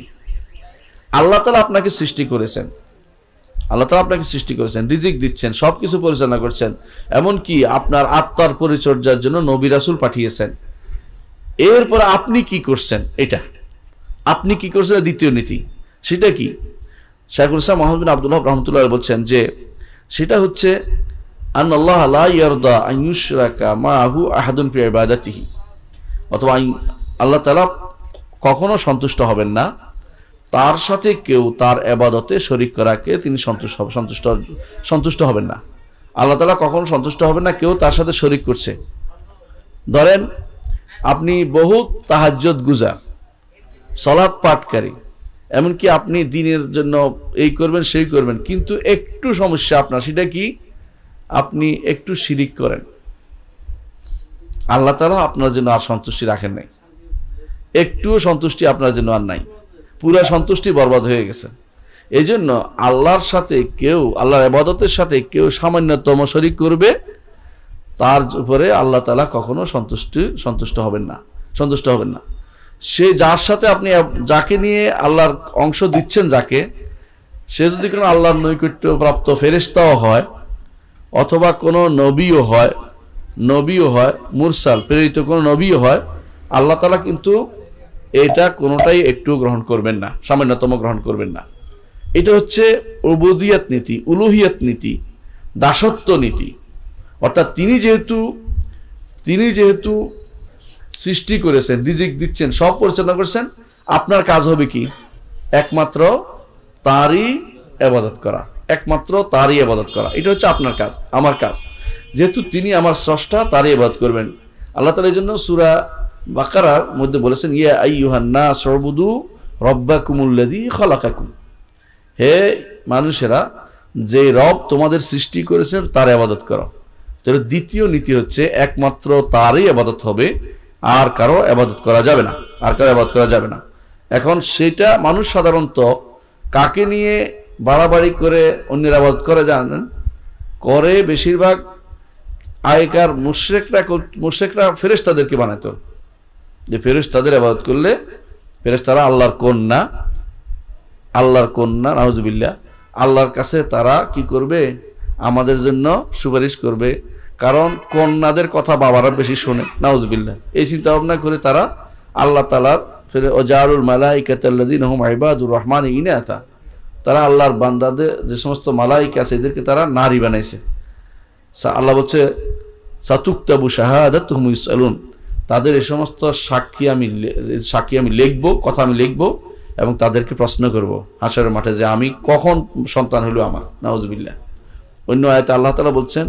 আল্লাহ তাআলা আপনাকে সৃষ্টি করেছেন, আল্লাহ তাআলা আপনাকে সৃষ্টি করেছেন, রিজিক দিচ্ছেন, সবকিছু পরিচালনা করছেন, এমনকি আপনার আত্মার পরিচর্যার জন্য নবী রাসূল পাঠিয়েছেন। এরপর আপনি কি করছেন, এটা আপনি কি করছেন দ্বিতীয় নীতি। সেটা কি? শাইখুল ইসলাম মুহাম্মদ বিন আব্দুল্লাহ রাহমাতুল্লাহ বলছেন যে সেটা হচ্ছে আনাল্লাহ লা ইয়ারদা আন ইউশরাকা মাআহু আহাদুন ফি ইবাদাতিহি, অথবা আল্লাহ তাআলা কখনো সন্তুষ্ট হবেন না তার সাথে কেউ তার ইবাদতে শরীক করাকে তিনি সন্তুষ্ট হবেন না। আল্লাহ তাআলা কখনো সন্তুষ্ট হবেন না কেউ তার সাথে শরীক করছে। ধরেন আপনি বহুত তাহাজ্জুদ গুজার, সালাত পাঠকারী, এমনকি আপনি দিনের জন্য এই করবেন সেই করবেন, কিন্তু একটু সমস্যা আপনার, সেটা কি? আপনি একটু শিরিক করেন, আল্লাহ তাআলা আপনার জন্য আর সন্তুষ্টি রাখেন নাই, একটুও সন্তুষ্টি আপনার জন্য আর নাই, পুরা সন্তুষ্টি বরবাদ হয়ে গেছে। এই জন্য আল্লাহর সাথে কেউ, আল্লাহর ইবাদতের সাথে কেউ সামান্যতম শরিক করবে, তার উপরে আল্লাহ তাআলা কখনো সন্তুষ্ট হবেন না। সে যার সাথে আপনি, যাকে নিয়ে আল্লাহর অংশ দিচ্ছেন, যাকে, সে যদি কোনো আল্লাহর নৈকট্য প্রাপ্ত ফেরেশতাও হয়, অথবা কোনো নবীও হয়, মুরসাল প্রেরিত কোনো নবীও হয়, আল্লাহ তাআলা কিন্তু এটা কোনোটাই একটু গ্রহণ করবেন না, সামান্যতম গ্রহণ করবেন না। এটা হচ্ছে উবুদিয়ত নীতি, উলুহিয়ত নীতি, দাসত্ব নীতি। অর্থাৎ তিনি যেহেতু সৃষ্টি করেছেন, রিজিক দিচ্ছেন, সব পরিচালনা করেছেন, আপনার কাজ হবে কি? একমাত্র তারই ইবাদত করা, এটা হচ্ছে আপনার কাজ, আমার কাজ। যেহেতু তিনি আমার স্রষ্টা, তারই ইবাদত করবেন। আল্লাহ তাআলা এই জন্য সূরা বাকারার মধ্যে বলেছেন ইয়া আইয়ুহান নাস উবুদু রাব্বাকুমুল্লাযী খালাকাকুম, হে মানুষেরা, যে রব তোমাদের সৃষ্টি করেছেন তার ইবাদত করো। তাহলে দ্বিতীয় নীতি হচ্ছে একমাত্র তারই ইবাদত হবে, আর কারো ইবাদত করা যাবে না। এখন সেটা মানুষ সাধারণত কাকে নিয়ে বাড়াবাড়ি করে অন্যের ইবাদত করে জানেন? করে বেশিরভাগ আগেকার মুশরিকরা ফেরেশতাদেরকে বানাতো, যে ফেরেশতাদের ইবাদত করলে ফেরেশতারা আল্লাহর কন্যা নাউজুবিল্লাহ, আল্লাহর কাছে তারা কি করবে? আমাদের জন্য সুপারিশ করবে। কারণ কন্যাদের কথা বাবারা বেশি শোনে, নাউজুবিল্লাহ। এই চিন্তা ভাবনা করে তারা আল্লাহ তাআলার ওয়াজালুল মালাইকাতাল্লাযিনা হুম ইবাদুর রহমান ইনাথা, তারা আল্লাহর বান্দাদের যে সমস্ত মালাইকা আছে এদেরকে তারা নারী বানাইছে। আল্লাহ বলছে সাতুকতাবু শাহাদাতুহুম ইউসালুন, তাদের এই সমস্ত সাক্ষী আমি লিখবো, কথা আমি লিখবো এবং তাদেরকে প্রশ্ন করব হাসরের মাঠে যে আমি কখন সন্তান হলো আমার, নাউজুবিল্লাহ। অন্য আয়াতে আল্লাহ তাআলা বলছেন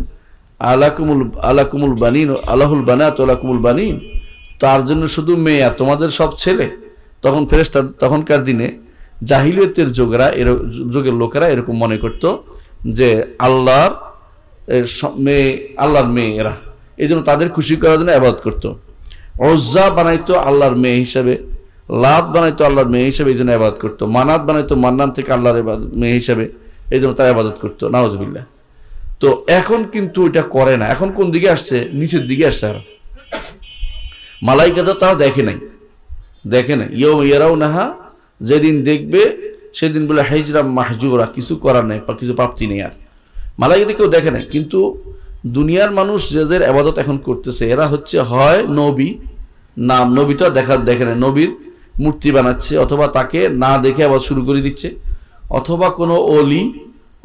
আলাকুমুল বানিন আলাহুল বানাত আলাকুমুল বানিন, তার জন্য শুধু মেয়ে আর তোমাদের সব ছেলে। তখন ফেরেশতা, তখনকার দিনে জাহিলিয়তের যুগের লোকেরা এরকম মনে করত যে আল্লাহর মেয়ে এরা, এই জন্য তাদের খুশি করার জন্য ইবাদত করতো। উজ্জা বানাইতো আল্লাহর মেয়ে হিসাবে, লাত বানাইতো আল্লাহর মেয়ে হিসাবে, এই জন্য ইবাদত করতো। মানাত বানাইতো মান্নান থেকে আল্লাহর মেয়ে হিসাবে, এই জন্য তারা ইবাদত করতো, নাউজুবিল্লাহ। তো এখন কিন্তু এটা করে না। এখন কোন দিকে আসছে? নিচের দিকে আসছে। আর মালাইকা তো তারা দেখে নাই। ইয়ৌম ইয়ারাউনাহা, যেদিন দেখবে সেদিন বলে হাইজরাম মাহজুরা, কিছু করার নেই বা কিছু প্রাপ্তি নেই। আর মালাইকা কেউ দেখে নাই। কিন্তু দুনিয়ার মানুষ যাদের ইবাদত এখন করতেছে এরা হচ্ছে হয় নবী, নাম নবীটা দেখে নাই, নবীর মূর্তি বানাচ্ছে, অথবা তাকে না দেখে আবার শুরু করে দিচ্ছে, অথবা কোনো অলি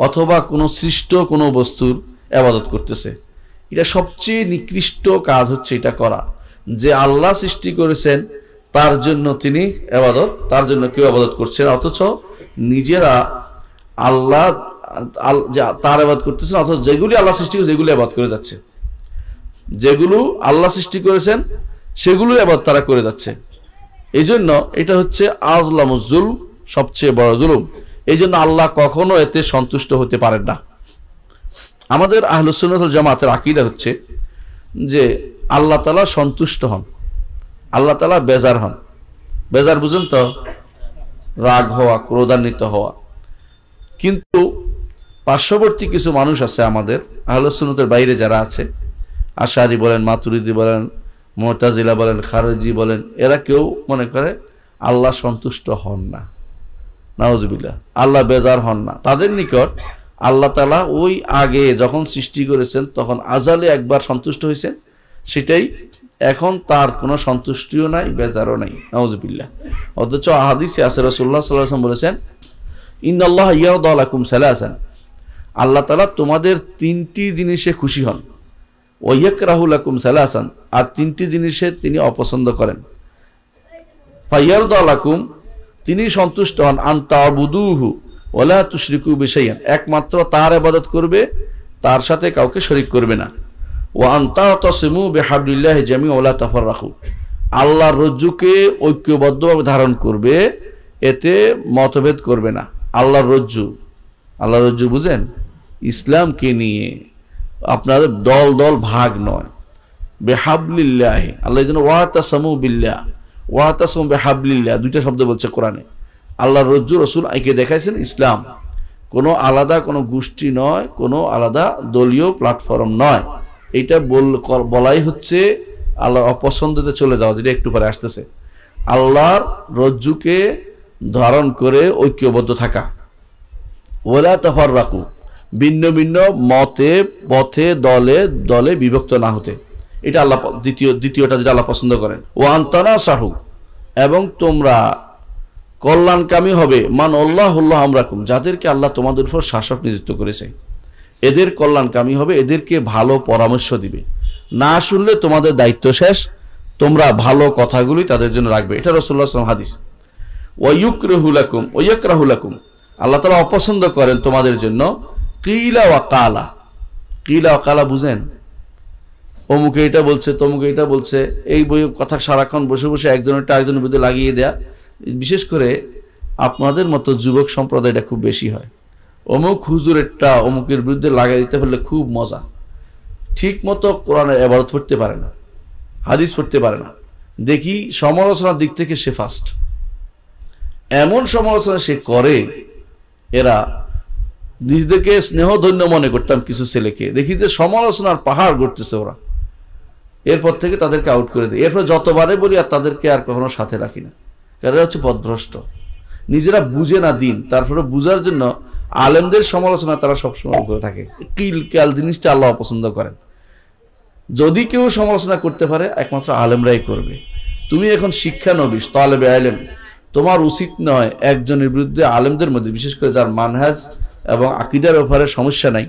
অথবা কোনো সৃষ্ট কোনো বস্তুর ইবাদত করতেছে। এটা সবচেয়ে নিকৃষ্ট কাজ হচ্ছে এটা করা, যে আল্লাহ সৃষ্টি করেছেন তার জন্য তিনি ইবাদত, তার জন্য কেউ ইবাদত করছে না, অথচ নিজেরা আল্লাহ তার ইবাদত করতেছেন, অথচ যেগুলি আল্লাহ সৃষ্টি করে যেগুলো ইবাদত করে যাচ্ছে, যেগুলো আল্লাহ সৃষ্টি করেছেন সেগুলো ইবাদত তারা করে যাচ্ছে। এই জন্য এটা হচ্ছে আযলামুজ জুলম, সবচেয়ে বড় জুলুম। এই জন্য আল্লাহ কখনো এতে সন্তুষ্ট হতে পারেন না। আমাদের আহলুস সুন্নাত ওয়াল জামাতের আকীদা হচ্ছে যে আল্লাহ তাআলা সন্তুষ্ট হন, আল্লাহ তাআলা বেজার হন। বেজার বুঝুন তো? রাগ হওয়া, ক্রোধান্বিত হওয়া। কিন্তু পার্শ্ববর্তী কিছু মানুষ আছে আমাদের আহলুস সুন্নাতের বাইরে যারা আছে, আশারি বলেন, মাতুরিদি বলেন, মুতাজিলা বলেন, খারজি বলেন, এরা কেউ মনে করে আল্লাহ সন্তুষ্ট হন না, নাউজুবিল্লাহ, আল্লাহ বেজার হন না। তাদের নিকট আল্লাহ তাআলা ওই আগে যখন সৃষ্টি করেছেন তখন আজালে একবার সন্তুষ্ট হয়েছেন, সেটাই এখন তার কোনো সন্তুষ্টিও নাই, বেজারও নাই, নাউজুবিল্লাহ। অথচ হাদিসে আছে রাসূলুল্লাহ সাল্লাল্লাহু আলাইহি ওয়াসাল্লাম বলেছেন ইন্নাল্লাহা ইয়ারদা লাকুম সালাসান, আল্লাহ তাআলা তোমাদের তিনটি জিনিসে খুশি হন, ওয়া ইয়াকরাহু লাকুম সালাসান, আর তিনটি জিনিসে তিনি অপছন্দ করেন। ফায়ারদা লাকুম, তিনি সন্তুষ্ট হন, আনতাবুদুহু ওয়ালা তুশরিকু বিশাইআন, একমাত্র তার ইবাদত করবে, তার সাথে কাউকে শরীক করবে না। ওয়া আনতাতাসিমু বিহাবলিল্লাহি জামিআ ওয়ালা তাফাররাকু, আল্লাহর রজ্জুকে ঐক্যবদ্ধভাবে ধারণ করবে, এতে মতভেদ করবে না। আল্লাহর রজ্জু বুঝেন? ইসলামকে নিয়ে আপনাদের দল দল ভাগ নয়। বিহাবলিল্লাহি, আল্লাহ যেন ওয়াতাসামু বিল্লাহ, ওয়াতাসামু বিহাবলিল্লাহ, দুইটা শব্দ বলছে কোরআনে। আল্লাহর রজ্জু রাসূল একে দেখাইছেন ইসলাম, কোনো আলাদা কোনো গোষ্ঠী নয়, কোনো আলাদা দলীয় প্ল্যাটফর্ম নয়। এটা বলাই হচ্ছে আল্লাহর অপছন্দতে চলে যাওয়া, যেটা একটু পরে আসতেছে। আল্লাহর রজ্জুকে ধারণ করে ঐক্যবদ্ধ থাকা। ওয়ালা তাফাররাকু, ভিন্ন ভিন্ন মতে, পথে, দলে দলে বিভক্ত না হতে, এটা আল্লাহ দ্বিতীয়টা যেটা আল্লাহ পছন্দ করেন। ওয়া আনতানাসাহু, এবং তোমরা কল্যাণকামী হবে, মান আল্লাহুল্লাহ আমরাকুম, যাদেরকে আল্লাহ তোমাদের উপর শাসক নিযুক্ত করেছে, এদের কল্যাণকামী হবে, এদেরকে ভালো পরামর্শ দিবে। না শুনলে তোমাদের দায়িত্ব শেষ, তোমরা ভালো কথাগুলি তাদের জন্য রাখবে। এটা রাসূলুল্লাহ সাল্লাল্লাহু আলাইহি ওয়াসাল্লাম হাদিস। ওয়াইয়াকরাহু লাকুম, আল্লাহ তাআলা অপছন্দ করেন তোমাদের জন্য কিলা ওয়া কালা। কিলা ওয়া কালা বুঝেন? অমুকে এটা বলছে, তমুকে এটা বলছে, এই বই কথা সারাক্ষণ বসে বসে একজনেরটা একজনের বিরুদ্ধে লাগিয়ে দেয়া। বিশেষ করে আপনাদের মতো যুবক সম্প্রদায়টা খুব বেশি হয়। অমুক হুজুরেরটা অমুকের বিরুদ্ধে লাগিয়ে দিতে পারলে খুব মজা। ঠিক মতো কোরআনের ইবাদত পড়তে পারে না, হাদিস পড়তে পারে না, দেখি সমালোচনার দিক থেকে সে ফার্স্ট। এমন সমালোচনা সে করে, এরা নিজেদেরকে স্নেহধন্য মনে করতাম কিছু ছেলেকে, দেখি যে সমালোচনার পাহাড় গড়তেছে ওরা, এরপর থেকে তাদেরকে আউট করে দেয়। এরপর যতবারে বলি আর তাদেরকে আর কখনো সাথে রাখি না। কারণ এরা হচ্ছে পথভ্রষ্ট, নিজেরা বুঝে না দিন, তারপরে বুঝার জন্য আলেমদের সমালোচনা তারা সবসময় করে থাকে। কিল ক্যাল জিনিসটা আল্লাহ পছন্দ করেন। যদি কেউ সমালোচনা করতে পারে একমাত্র আলেমরাই করবে। তুমি এখন শিক্ষানবিশ, তালেবে আলেম, তোমার উচিত নয় একজনের বিরুদ্ধে আলেমদের মধ্যে, বিশেষ করে যার মানহাজ এবং আকীদার ব্যাপারে সমস্যা নাই,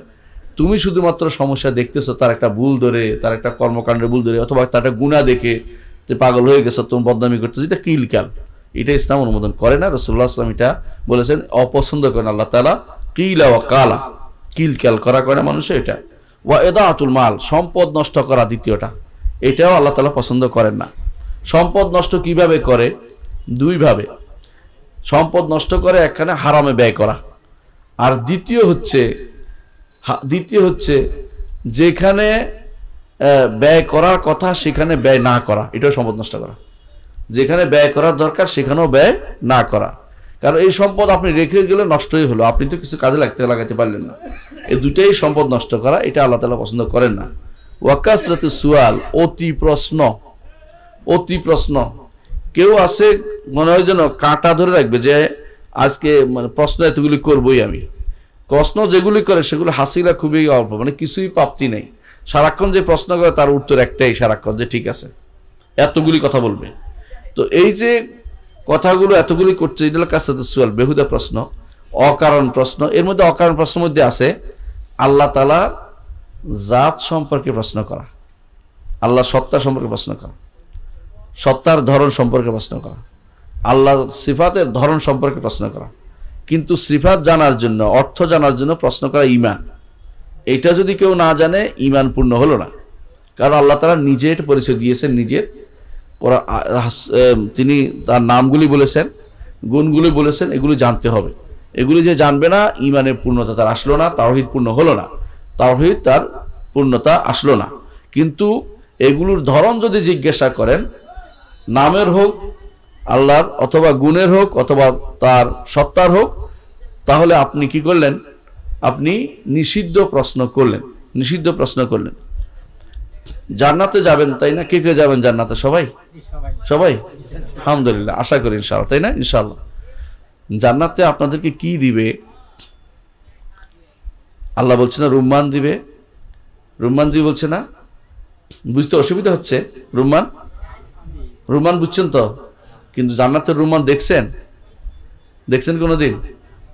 তুমি শুধুমাত্র সমস্যা দেখতেছো, তার একটা ভুল ধরে, তার একটা কর্মকাণ্ডের ভুল ধরে, অথবা তার একটা গুনাহ দেখে যে পাগল হয়ে গেছো, তুমি বদনামি করতেছো, এটা কিল ক্যাল, এটা ইসলাম অনুমোদন করে না। রাসূলুল্লাহ সাল্লাল্লাহু আলাইহি ওয়াসাল্লাম এটা বলেছেন, অপছন্দ করেন আল্লাহ তাআলা কিলা ওয়া কালা, কিল ক্যাল করা করে মানুষে। এটা ওয়া ইদাআতুল মাল, সম্পদ নষ্ট করা দ্বিতীয়টা, এটাও আল্লাহ তাআলা পছন্দ করেন না। সম্পদ নষ্ট কিভাবে করে? দুই ভাবে সম্পদ নষ্ট করে, একখানে হারামে ব্যয় করা, আর দ্বিতীয় হচ্ছে যেখানে ব্যয় করার কথা সেখানে ব্যয় না করা, এটাও সম্পদ নষ্ট করা। যেখানে ব্যয় করার দরকার সেখানেও ব্যয় না করা, কারণ এই সম্পদ আপনি রেখে গেলে নষ্টই হলো, আপনি তো কিছু কাজে লাগাতে পারলেন না। এই দুটাই সম্পদ নষ্ট করা, এটা আল্লাহ তাআলা পছন্দ করেন না। ওয়াকাসরাতুস সুআল, অতি প্রশ্ন। কেউ আছে মনে হয় যেন কাঁটা ধরে রাখবে যে আজকে মানে প্রশ্ন এতগুলি করবই আমি। প্রশ্ন যেগুলি করে সেগুলো হাসিলা খুবই অল্প, মানে কিছুই প্রাপ্তি নেই। সারাক্ষণ যে প্রশ্ন করে তার উত্তর একটাই সারাক্ষণ, যে ঠিক আছে এতগুলি কথা বলবে। তো এই যে কথাগুলো এতগুলি করছে, এটা হলো কাসরাতুস সুআল, বেহুদা প্রশ্ন, অকারণ প্রশ্ন। এর মধ্যে অকারণ প্রশ্নের মধ্যে আছে আল্লাহ তাআলা জাত সম্পর্কে প্রশ্ন করা, আল্লাহ সত্তা সম্পর্কে প্রশ্ন করা, সত্তার ধরন সম্পর্কে প্রশ্ন করা, আল্লাহ সিফাতের ধরন সম্পর্কে প্রশ্ন করা। কিন্তু সিফাত জানার জন্য, অর্থ জানার জন্য প্রশ্ন করা ঈমান, এটা যদি কেউ না জানে ঈমান পূর্ণ হলো না। কারণ আল্লাহ তাআলা নিজে এটা পরিচয় দিয়েছেন, নিজের তিনি তার নামগুলি বলেছেন, গুণগুলি বলেছেন, এগুলি জানতে হবে। এগুলি যে জানবে না, ঈমানের পূর্ণতা তার আসলো না, তাওহীদ পূর্ণ হলো না, তাওহীদ তার পূর্ণতা আসলো না। কিন্তু এগুলোর ধরন যদি জিজ্ঞাসা করেন, নামের হোক আল্লাহর, অথবা গুণের হোক, অথবা তার সত্তার হোক, তাহলে আপনি কি করলেন? আপনি নিষিদ্ধ প্রশ্ন করলেন। জান্নাতে যাবেন, তাই না? কে কে যাবেন জান্নাতে? সবাই? আলহামদুলিল্লাহ, আশা করি ইনশাআল্লাহ, তাই না? ইনশাআল্লাহ। জান্নাতে আপনাদেরকে কি দিবে? আল্লাহ বলছে না রুম্মান দিবে বলছে না? বুঝতে অসুবিধা হচ্ছে? রুম্মান বুঝছেন তো? কিন্তু জান্নাতের রুম্মান দেখছেন কোনোদিন?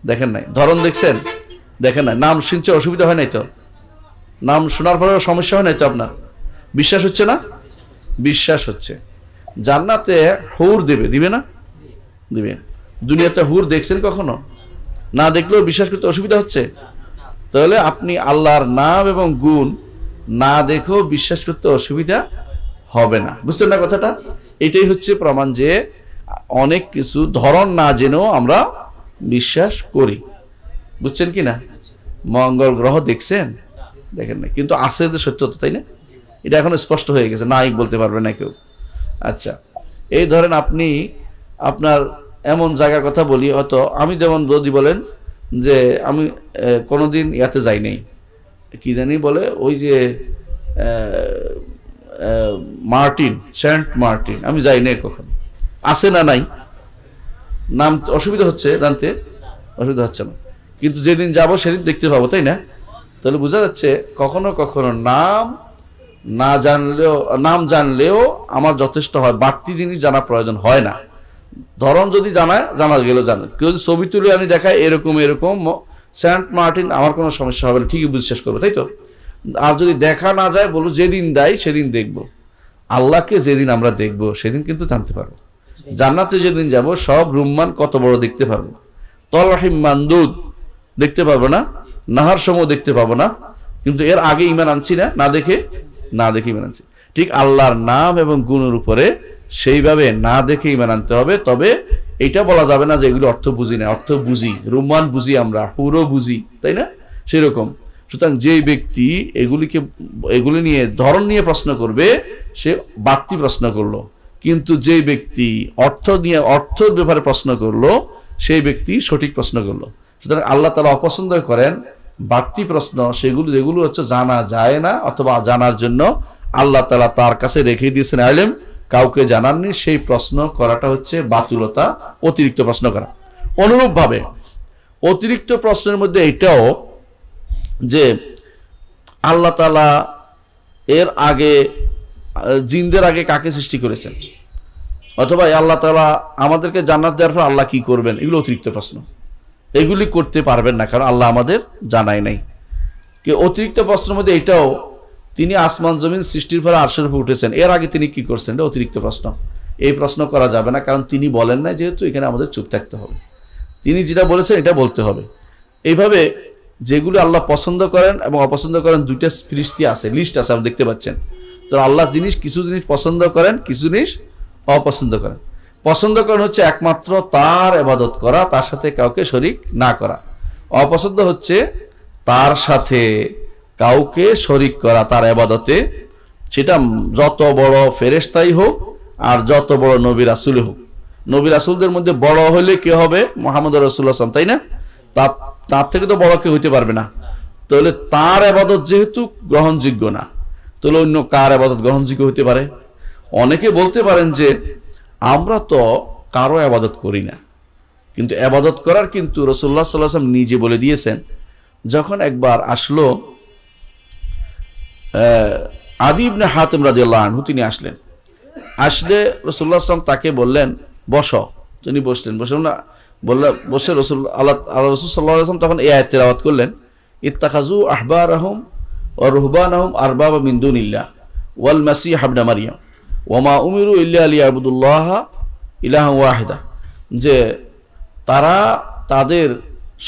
দেখেন নাই। ধরন দেখেন নাই। নাম শুনছে, অসুবিধা হয় নাই তো? নাম শোনার পরে সমস্যা হয় নাই তো আপনার? বিশ্বাস হচ্ছে না? বিশ্বাস হচ্ছে। জান্নাতে হুর দিবে না? দিবে। দুনিয়াতে হুর দেখছেন কখনো? না দেখলেও বিশ্বাস করতে অসুবিধা হচ্ছে? তাহলে আপনি আল্লাহর নাম এবং গুণ না দেখেও বিশ্বাস করতে অসুবিধা হবে না। বুঝছেন না কথাটা? এটাই হচ্ছে প্রমাণ যে অনেক কিছু ধরন না জেনেও আমরা বিশ্বাস করি। বুঝছেন কি না? মঙ্গল গ্রহ দেখছেন? দেখেন না, কিন্তু আছে তো সত্যতা, তাই না? এটা এখন স্পষ্ট হয়ে গেছে, নাই বলতে পারবে না কেউ। আচ্ছা, এই ধরেন আপনি আপনার এমন জায়গার কথা বলি, হয়তো আমি যেমন যদি বলেন যে আমি কোনোদিন ইয়াতে যাই নাই, কি জানি বলে, ওই যে সেন্ট মার্টিন, আমি যাই নাই কখনো। আছে না নাই? নাম অসুবিধা হচ্ছে জানতে? অসুবিধা হচ্ছে না, কিন্তু যেদিন যাব সেদিন দেখতে পাবো, তাই না? তাহলে বোঝা যাচ্ছে কখনো কখনো নাম জানলেও আমার যথেষ্ট হয়, বাড়তি জিনিস জানা প্রয়োজন হয় না। ধরন যদি জানা গেল জানা। কেউ যদি ছবি তুলে আনি দেখায় এরকম সেন্ট মার্টিন, আমার কোনো সমস্যা হবে না, ঠিকই বিশ্বাস করবো, তাই তো? আর যদি দেখা না যায়, বলবো যেদিন দেয় সেদিন দেখবো। আল্লাহকে যেদিন আমরা দেখবো সেদিন কিন্তু জানতে পারবো। জান্নাতে যেদিন যাব সব রুম্মান কত বড় দেখতে পারবো, তলহিম মানদুদ দেখতে পাবো না, নাহার সমূহ দেখতে পাবো না। কিন্তু এর আগে ঈমান আনছি না দেখে ঈমান আনছি। ঠিক আল্লাহর নাম এবং গুণের উপরে সেইভাবে না দেখে ঈমান আনতে হবে। তবে এটা বলা যাবে না যে এগুলো অর্থ বুঝি না, অর্থ বুঝি, রুম্মান বুঝি, আমরা পুরো বুঝি, তাই না? সেরকম। সুতরাং যে ব্যক্তি এগুলি নিয়ে ধরন নিয়ে প্রশ্ন করবে, সে বাড়তি প্রশ্ন করলো। কিন্তু যে ব্যক্তি অর্থের ব্যাপারে প্রশ্ন করলো, সেই ব্যক্তি সঠিক প্রশ্ন করলো। সুতরাং আল্লাহ তাআলা অপছন্দ করেন বাড়তি প্রশ্ন, যেগুলো হচ্ছে জানা যায় না, অথবা জানার জন্য আল্লাহ তাআলা তার কাছে রেখে দিয়েছেন ইলম, কাউকে জানাননি, সেই প্রশ্ন করাটা হচ্ছে বাতুলতা, অতিরিক্ত প্রশ্ন করা। অনুরূপভাবে অতিরিক্ত প্রশ্নের মধ্যে এটাও যে আল্লাহ তাআলা এর আগে জিনদের আগে কাকে সৃষ্টি করেছেন, অথবা আল্লাহ তাআলা আমাদেরকে জান্নাত দেওয়ার পর আল্লাহ কি করবেন, এগুলো অতিরিক্ত প্রশ্ন। এগুলি করতে পারবেন না, কারণ আল্লাহ আমাদের জানায় নাই। কি অতিরিক্ত প্রশ্নের মধ্যে এটাও, তিনি আসমান জমিন সৃষ্টির পরে আরশের উপর উঠেছেন, এর আগে তিনি কি করছেন, এটা অতিরিক্ত প্রশ্ন। এই প্রশ্ন করা যাবে না, কারণ তিনি বলেন না, যেহেতু এখানে আমাদের চুপ থাকতে হবে। তিনি যেটা বলেছেন এটা বলতে হবে। এইভাবে যেগুলো আল্লাহ পছন্দ করেন এবং অপছন্দ করেন, দুইটা ফিরিস্তি আছে, লিস্ট আছে, আপনি দেখতে পাচ্ছেন। তো আল্লাহ কিছু জিনিস পছন্দ করেন, কিছু জিনিস অপছন্দ করেন। পছন্দ করেন হচ্ছে একমাত্র তার ইবাদত করা, তার সাথে কাউকে শরীক না করা। অপছন্দ হচ্ছে তার সাথে কাউকে শরীক করা তার ইবাদতে, সেটা যত বড় ফেরেশতাই হোক আর যত বড় নবী রাসূল হোক। নবী রাসূলদের মধ্যে বড় হলে কে হবে? মুহাম্মদ রাসূলুল্লাহ সাল্লাল্লাহু আলাইহি ওয়াসাল্লাম, তাই না? তার থেকে তো বড় কেউ হইতে পারবে না। তাহলে তার ইবাদত যেহেতু গ্রহণযোগ্য না, তাহলে অন্য কার ইবাদত গ্রহণযোগ্য হতে পারে? অনেকে বলতে পারেন যে আমরা তো কারো ইবাদত করি না, কিন্তু ইবাদত করার কিন্তু রাসূলুল্লাহ সাল্লাল্লাহু আলাইহি ওয়াসাল্লাম নিজে বলে দিয়েছেন। যখন একবার আসলো আদি ইবনে হাতিম রাদিয়াল্লাহু আনহু, তিনি আসলে রাসূলুল্লাহ সাল্লাল্লাহু আলাইহি ওয়াসাল্লাম তাকে বললেন বসো। তিনি বসলেন, বসে আল্লাহ রাসূল সাল্লাল্লাহু আলাইহি ওয়াসাল্লাম তখন এই আয়াত তেলাওয়াত করলেন, ইত্তাখাযু আহবারাহুম ওয়া রুহবানাহুম আরবাবা মিন দুনিল্লাহ ওয়াল মাসীহ ইবনে মারইয়াম ওয়া মা উমিরু ইল্লা লিয়াবুদুল্লাহা ইলাহা ওয়াহিদা। যে তারা তাদের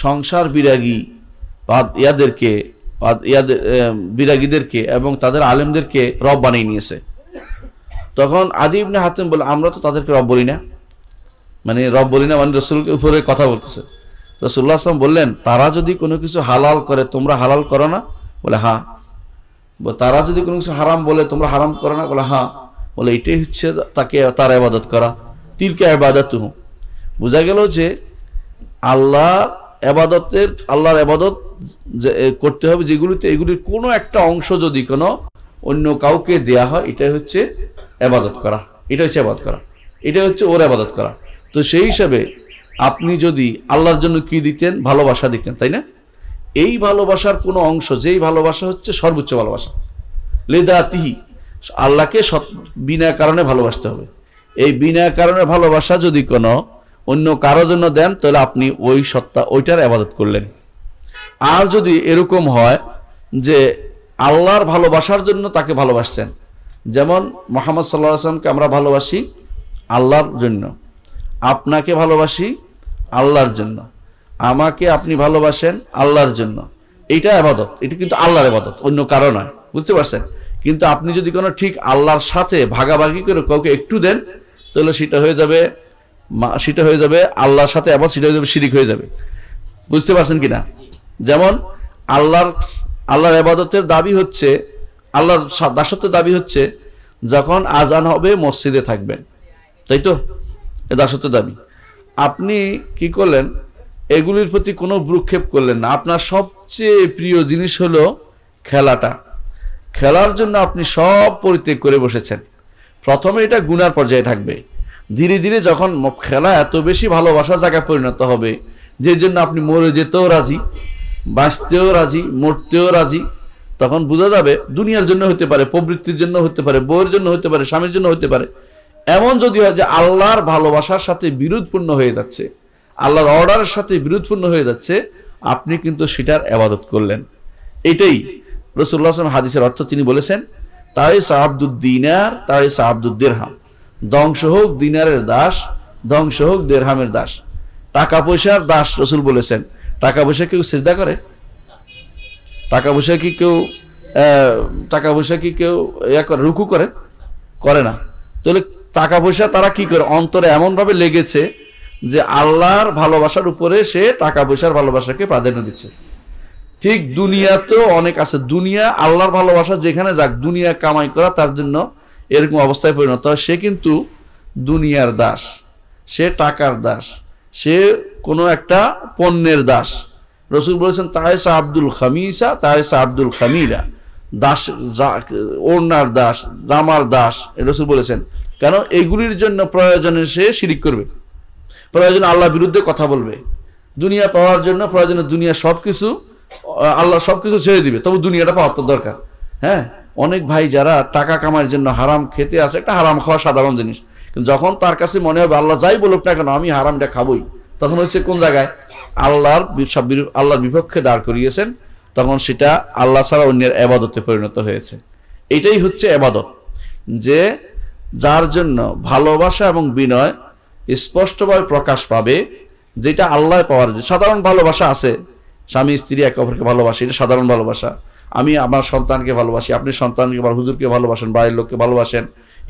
সংসার বিরাগীদেরকে এবং তাদের আলেমদেরকে রব বানিয়ে নিয়েছে। তখন আদি ইবনে হাতিম বলে, আমরা তো তাদেরকে রব বলি না, মানে রব বলি না, মানে রাসূলের উপরে কথা বলতেছে। রাসূলুল্লাহ সাল্লাল্লাহু আলাইহি ওয়াসাল্লাম বললেন, তারা যদি কোনো কিছু হালাল করে তোমরা হালাল করো না? বলে হ্যাঁ। তারা যদি কোনো কিছু হারাম বলে তোমরা হারাম করো না? বলে হ্যাঁ। বলে এটাই হচ্ছে তার ইবাদত করা, তিলকা ইবাদাতুহু। বোঝা গেল যে আল্লাহর ইবাদত করতে হবে যেগুলিতে, এগুলির কোনো একটা অংশ যদি কোনো অন্য কাউকে দেয়া হয়, এটাই হচ্ছে ইবাদত করা, এটা হচ্ছে ইবাদত করা, এটা হচ্ছে ওর ইবাদত করা। তো সেই হিসাবে আপনি যদি আল্লাহর জন্য কি দিতেন? ভালোবাসা দিতেন, তাই না? এই ভালোবাসার কোনো অংশ, যেই ভালোবাসা হচ্ছে সর্বোচ্চ ভালোবাসা, লিদাতিহি, আল্লাহকে বিনা কারণে ভালোবাসতে হবে। এই বিনা কারণে ভালোবাসা যদি কোনো অন্য কারোর জন্য দেন, তাহলে আপনি ওই সত্তা, ওইটার ইবাদত করলেন। আর যদি এরকম হয় যে আল্লাহর ভালোবাসার জন্য তাকে ভালোবাসছেন, যেমন মুহাম্মদ সাল্লাল্লাহু আলাইহি ওয়াসাল্লামকে আমরা ভালোবাসি আল্লাহর জন্য, আপনাকে ভালোবাসি আল্লাহর জন্য, আমাকে আপনি ভালোবাসেন আল্লাহর জন্য, এইটা ইবাদত, এটা কিন্তু আল্লাহর ইবাদত, অন্য কারো নয়, বুঝতে পারছেন? কিন্তু আপনি যদি কোনো ঠিক আল্লাহর সাথে ভাগাভাগি করে কাউকে একটু দেন, তাহলে সেটা হয়ে যাবে আল্লাহর সাথে, আবার সেটা হয়ে যাবে শিরিক হয়ে যাবে। বুঝতে পারছেন কিনা? যেমন আল্লাহর ইবাদতের দাবি হচ্ছে, আল্লাহর দাসত্বের দাবি হচ্ছে যখন আজান হবে মসজিদে থাকবেন, তাই তো? এ দাসত্বের দাবি। আপনি কি করলেন? এগুলির প্রতি কোনো ভ্রুক্ষেপ করলেন না। আপনার সবচেয়ে প্রিয় জিনিস হলো খেলাটা, খেলার জন্য আপনি সব পরিত্যাগ করে বসেছেন। প্রথমে এটা গুনার পর্যায়ে থাকবে, ধীরে ধীরে যখন খেলা এত বেশি ভালোবাসার জায়গায় পরিণত হবে, যে জন্য আপনি মরে যেতেও রাজি, বাঁচতেও রাজি, মরতেও রাজি, তখন বোঝা যাবে দুনিয়ার জন্য হতে পারে, প্রবৃত্তির জন্য হতে পারে, বউয়ের জন্য হতে পারে, স্বামীর জন্য হতে পারে। এমন যদি হয় যে আল্লাহর ভালোবাসার সাথে বিরোধপূর্ণ হয়ে যাচ্ছে, আল্লাহর অর্ডারের সাথে বিরোধপূর্ণ হয়ে যাচ্ছে, আপনি কিন্তু সেটার ইবাদত করলেন। এটাই রাসূলুল্লাহ সাল্লাল্লাহু আলাইহি ওয়াসাল্লাম হাদিসের অর্থ তিনি বলেছেন, তাইসা আব্দুদ দিনার তাইসা আব্দুদ দিরহাম, ধ্বংস হোক দিনারের দাস, ধ্বংস হোক দিরহামের দাস। টাকা পয়সার দাস রাসূল বলেছেন। টাকা পয়সা কেউ সিজদা করে? টাকা পয়সা কি কেউ রুকু করে না? তাহলে টাকা পয়সা তারা কি করে? অন্তরে এমন ভাবে লেগেছে যে আল্লাহর ভালোবাসার উপরে সে টাকা পয়সার ভালোবাসাকে প্রাধান্য দিচ্ছে। ঠিক দুনিয়াতেও অনেক আছে, দুনিয়া আল্লাহর ভালোবাসা যেখানে যাক, দুনিয়া কামাই করা তার জন্য এরকম অবস্থায় পরিণত হয়। সে কিন্তু দুনিয়ার দাস, সে টাকার দাস, সে কোনো একটা পণ্যের দাস। রাসূল বলেছেন তাইসা আব্দুল খামিসা তাইসা আব্দুল খামিরা, দাস, ওড়নার দাস, জামার দাস। রাসূল বলেছেন কেন এইগুলির জন্য প্রয়োজনে সে শিরিক করবে, প্রয়োজনে আল্লাহর বিরুদ্ধে কথা বলবে, দুনিয়া পাওয়ার জন্য প্রয়োজনে দুনিয়া সবকিছু আল্লাহ সবকিছু ছেড়ে দিবে, তবু দুনিয়াটা পাওয়ার তো দরকার। হ্যাঁ, অনেক ভাই যারা টাকা কামানোর জন্য হারাম খেতে আসে, একটা হারাম খাওয়া সাধারণ জিনিস, কিন্তু যখন তার কাছে মনে হবে আল্লাহ যাই বলুক না কেন আমি হারামটা খাবই, তখন হচ্ছে কোন জায়গায় আল্লাহর বিপক্ষে দাঁড় করিয়েছেন, তখন সেটা আল্লাহ ছাড়া অন্যের ইবাদতে পরিণত হয়েছে। এটাই হচ্ছে ইবাদত, যে যার জন্য ভালোবাসা এবং বিনয় স্পষ্টভাবে প্রকাশ পাবে, যেটা আল্লাহ পাওয়ার জন্য। সাধারণ ভালোবাসা আছে, স্বামী স্ত্রী একে অপরকে ভালোবাসে, এটা সাধারণ ভালোবাসা। আমি আমার সন্তানকে ভালোবাসি, আপনি সন্তানকে বা হুজুরকে ভালোবাসেন, বাড়ির লোককে ভালোবাসেন,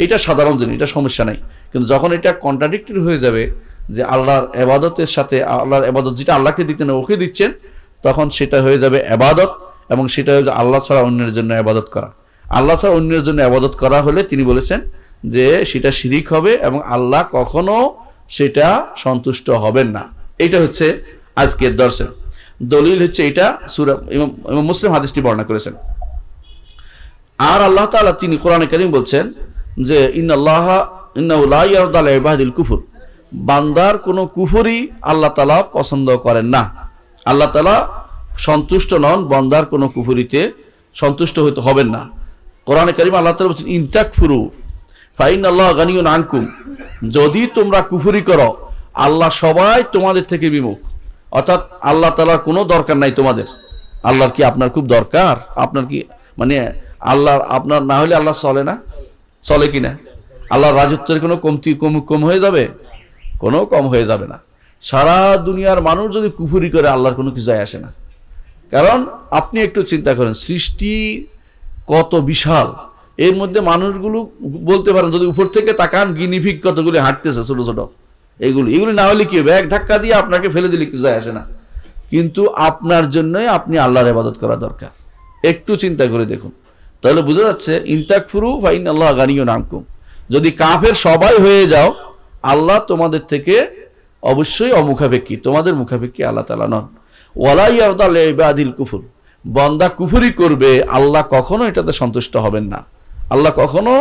এটা সাধারণ জিনিস, এটা সমস্যা নেই। কিন্তু যখন এটা কন্ট্রাডিক্টরি হয়ে যাবে, যে আল্লাহর ইবাদতের সাথে আল্লাহর ইবাদত যেটা আল্লাহকে দিতেন ওকে দিচ্ছেন, তখন সেটা হয়ে যাবে ইবাদত, এবং সেটা হয়ে যাবে আল্লাহ ছাড়া অন্যের জন্য ইবাদত করা। আল্লাহ ছাড়া অন্যের জন্য ইবাদত করা হলে তিনি বলেছেন যে সেটা শিরিক হবে, এবং আল্লাহ কখনো সেটা সন্তুষ্ট হবেন না। এটা হচ্ছে আজকের দর্শন দলিল হচ্ছে এটা। সূরা ইমাম মুসলিম হাদিসটি বর্ণনা করেছেন। আর আল্লাহ তাআলা তিনি কোরআনে কারীম বলছেন যে ইন্নাহু লা ইয়ারদা লি ইবাদিল কুফর, বান্দার কোনো কুফরই আল্লাহ তাআলা পছন্দ করেন না। আল্লাহ তাআলা সন্তুষ্ট নন, বান্দার কোনো কুফরিতে সন্তুষ্ট হতে হবেন না। কোরআনে কারীম আল্লাহ তাআলা বলছেন ইনতাকফুরু ফাইনাল্লাহু গানিয়ুন আনকুম, যদি তোমরা কুফরি করো আল্লাহ সবাই তোমাদের থেকে বিমুখ, অর্থাৎ আল্লাহ তাআলার কোনো দরকার নাই তোমাদের। আল্লাহর কি আপনার খুব দরকার? আপনার কি মানে আল্লাহ আপনার না হলে আল্লাহ চলে না? চলে কিনা? আল্লাহর রাজত্বের কোনো কম হয়ে যাবে? কোনো কম হয়ে যাবে না। সারা দুনিয়ার মানুষ যদি কুফরি করে আল্লাহর কোনো কিছু যায় আসে না। কারণ আপনি একটু চিন্তা করেন, সৃষ্টি কত বিশাল, এর মধ্যে মানুষগুলো বলতে পারেন যদি উপর থেকে তাকান গিনিফিক কতগুলি হাঁটতেছে ছোট ছোট, এগুলি না হলে কি হবে? এক ধাক্কা দিয়ে আপনাকে ফেলে দিলে কিছু যায় আসে না। কিন্তু আপনার জন্যই আপনি আল্লাহর ইবাদত করা দরকার। একটু চিন্তা করে দেখুন, তাহলে বোঝা যাচ্ছে ইনতাকফুরু ফাইনাল্লাহু গানিয়ুন আনকুম, যদি কাফের সবাই হয়ে যাও আল্লাহ তোমাদের থেকে অবশ্যই অমুখাপেক্ষী, তোমাদের মুখাপেক্ষী আল্লাহ তাআলা নন। ওয়ালা ইয়ারদা লি ইবাদিল কুফর, বান্দা কুফরি করবে আল্লাহ কখনো এটাতে সন্তুষ্ট হবেন না। আল্লাহ কখনো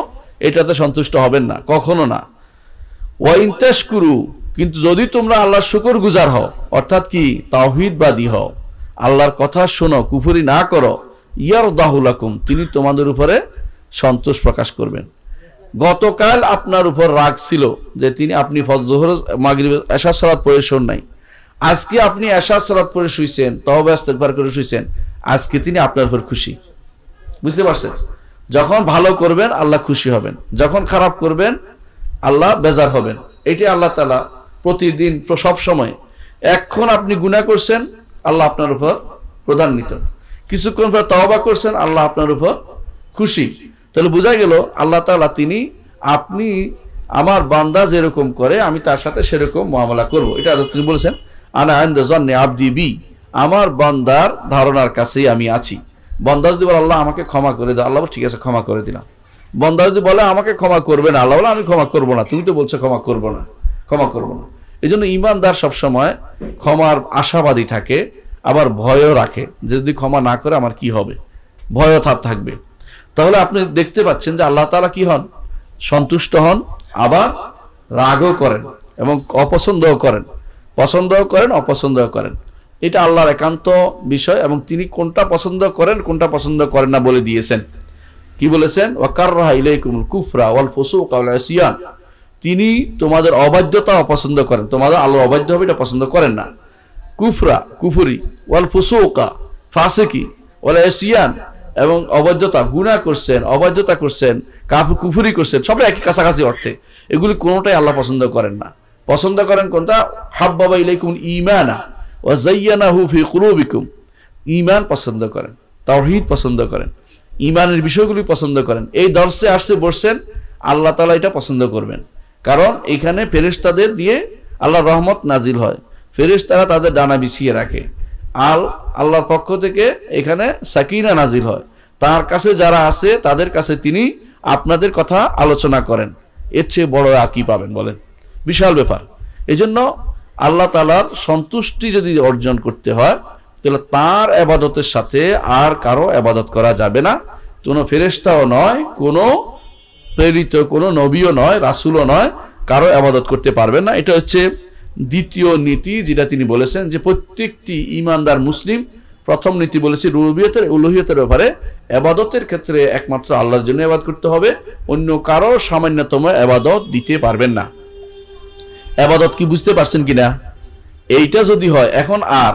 এটাতে সন্তুষ্ট হবেন না, কখনো না। ওয়া ইন তাশকুরু, কিন্তু যদি তোমরা আল্লাহর শুকরগুজার হও, অর্থাৎ কি তাওহীদবাদী হও, আল্লাহর কথা শোনো, কুফরি না করো, ইয়ারদাহু লাকুম, তিনি তোমাদের উপরে সন্তোষ প্রকাশ করবেন। গতকাল আপনার উপর রাগ ছিল যে আপনি যোহর মাগরিব এশা সালাত পড়ে শোন নাই, আজকে আপনি এশা সালাত পড়ে শুইছেন, তওবা ইস্তেগফার করে শুইছেন, আজকে তিনি আপনার উপর খুশি। বুঝতে পারছেন? যখন ভালো করবেন আল্লাহ খুশি হবেন, যখন খারাপ করবেন আল্লাহ বেজার হবেন। এটি আল্লাহ তাআলা প্রতিদিন সব সময়। এখন আপনি গুনাহ করছেন আল্লাহ আপনার উপর ক্রোধান্বিত, কিছুক্ষণ পর তওবা করছেন আল্লাহ আপনার উপর খুশি। তাহলে বোঝা গেল আল্লাহ তাআলা তিনি আপনি আমার বান্দা যেরকম করে আমি তার সাথে সেরকম মুআমালা করব। এটা তিনি বলেছেন আনা ইনদা যান্নি আবদি বি, আমার বান্দার ধারণার কাছেই আমি আছি। বান্দা যদি বলে আল্লাহ আমাকে ক্ষমা করে দাও, আল্লাহ ঠিক আছে ক্ষমা করে দিলাম। বান্দা যদি বলে আমাকে ক্ষমা করবে না, আল্লাহ বলে আমি ক্ষমা করব না, তুমি তো বলছো ক্ষমা করব না, ক্ষমা করব না। এই জন্য ঈমানদার সবসময় ক্ষমার আশাবাদী থাকে, আবার ভয়ও রাখে যে যদি ক্ষমা না করে আমার কি হবে, ভয়ও থাকবে। তাহলে আপনি দেখতে পাচ্ছেন যে আল্লাহ তাআলা কি হন? সন্তুষ্ট হন, আবার রাগও করেন এবং অপছন্দও করেন, পছন্দও করেন অপছন্দও করেন। এটা আল্লাহর একান্ত বিষয়, এবং তিনি কোনটা পছন্দ করেন কোনটা পছন্দ করেন না বলে দিয়েছেন। কি বলেছেন? ওয়া কাররাহা ইলাইকুমুল কুফরা ওয়াল ফুসুকা ওয়াল ইসয়ান, তিনি তোমাদের অবাধ্যতা অপছন্দ করেন, তোমাদের আল্লাহ অবাধ্য হবে এটা পছন্দ করেন না। কুফরা কুফরি, ওয়াল ফুসুকা ফাসিকি, ওয়াল ইসয়ান এবং অবাধ্যতা, গুনাহ করছেন, অবাধ্যতা করছেন, কুফরি করছেন, সব একই কাছাকাছি অর্থে। এগুলি কোনোটাই আল্লাহ পছন্দ করেন না। পছন্দ করেন কোনটা? হাব্বাবা ইলাইকুমুল ঈমানা ওয়া যায়্যানাহু ফি কুলুবিকুম, ঈমান পছন্দ করেন, তাওহীদ পছন্দ করেন, ঈমানের বিষয়গুলি পছন্দ করেন। এই দর্শে আসছে বসছেন, আল্লাহ তাআলা এটা পছন্দ করবেন। কারণ এখানে ফেরেশতাদের দিয়ে আল্লাহর রহমত নাজিল হয়, ফেরেশতারা তাদের ডানা বিছিয়ে রাখে, আল্লাহর পক্ষ থেকে এখানে সাকিনা নাজিল হয়, তার কাছে যারা আছে তাদের কাছে তিনি আপনাদের কথা আলোচনা করেন। এর চেয়ে বড় আর কি পাবেন বলেন? বিশাল ব্যাপার। এই জন্য আল্লাহ তাআলার সন্তুষ্টি যদি অর্জন করতে হয় তাহলে তার ইবাদতের সাথে আর কারো ইবাদত করা যাবে না, কোনো ফেরেশতাও নয়, কোনো প্রেরিত কোনো নবীও নয়, রাসূলও নয়, কারো ইবাদত করতে পারবেন না। এটা হচ্ছে দ্বিতীয় নীতি যেটা তিনি বলেছেন, যে প্রত্যেকটি ঈমানদার মুসলিম প্রথম নীতি বলেছি রুবুবিয়তের উলুহিয়তের ব্যাপারে ইবাদতের ক্ষেত্রে একমাত্র আল্লাহর জন্য ইবাদত করতে হবে, অন্য কারো সামান্যতম ইবাদত দিতে পারবেন না। ইবাদত কি বুঝতে পারছেন কিনা? এইটা যদি হয়, এখন আর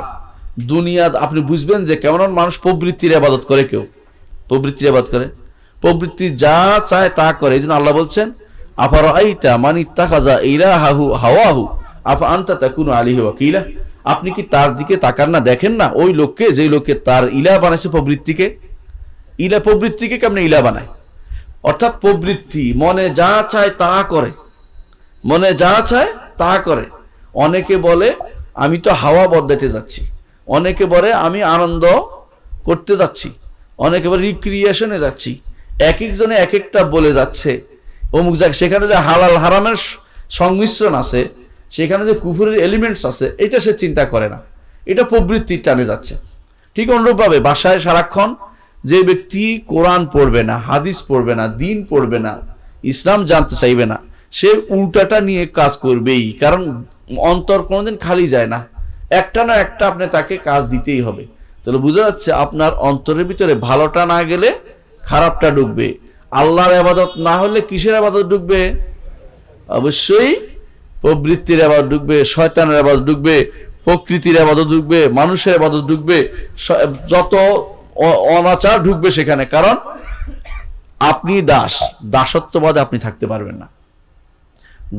দুনিয়া আপনি বুঝবেন যে কেমন মানুষ প্রবৃত্তির ইবাদত করে, কেউ প্রবৃত্তির ইবাদত করে, প্রবৃত্তি যা চায় তা করে। এই জন্য আল্লাহ বলছেন আফারাআইতা মান ইত্তাখাযা ইলাহাহু হাওয়াহু আফা আনতা তাকুনু আলাইহি ওয়াকিলা। আপনি কি তার দিকে তাকান না, দেখেন না ওই লোককে, যেই লোককে তার ইলাহ বানাইছে প্রবৃত্তিকে। প্রবৃত্তিকে কেমনে ইলাহ বানায়? অর্থাৎ প্রবৃত্তি মনে যা চায় তা করে, মনে যা চায় তা করে। অনেকে বলে আমি তো হাওয়া বদলাতে যাচ্ছি, অনেকে বলে আমি আনন্দ করতে যাচ্ছি, অনেকে বলে রিক্রিয়েশনে যাচ্ছি। এক একজনে এক একটা বলে যাচ্ছে। অমুক জায়গায় সেখানে যে হালাল হারামের সংমিশ্রণ আছে, সেখানে যে কুফুরের এলিমেন্টস আছে, এটা সে চিন্তা করে না, এটা প্রবৃত্তির টানে যাচ্ছে। ঠিক অনুরূপভাবে বাসায় সারাক্ষণ যে ব্যক্তি কোরআন পড়বে না, হাদিস পড়বে না, দিন পড়বে না, ইসলাম জানতে চাইবে না, সে উল্টাটা নিয়ে কাজ করবেই। কারণ অন্তর কোনোদিন খালি যায় না, একটা না একটা আপনি তাকে কাজ দিতেই হবে। তাহলে বোঝা যাচ্ছে আপনার অন্তরের ভিতরে ভালোটা না গেলে খারাপটা ঢুকবে। আল্লাহর ইবাদত না হলে কিসের ইবাদত ঢুকবে? অবশ্যই প্রবৃত্তির ইবাদত ঢুকবে, শয়তানের ইবাদত ঢুকবে, প্রকৃতির ইবাদত ঢুকবে, মানুষের ইবাদত ঢুকবে, যত অনাচার ঢুকবে সেখানে। কারণ আপনি দাসত্ববাদে আপনি থাকতে পারবেন না,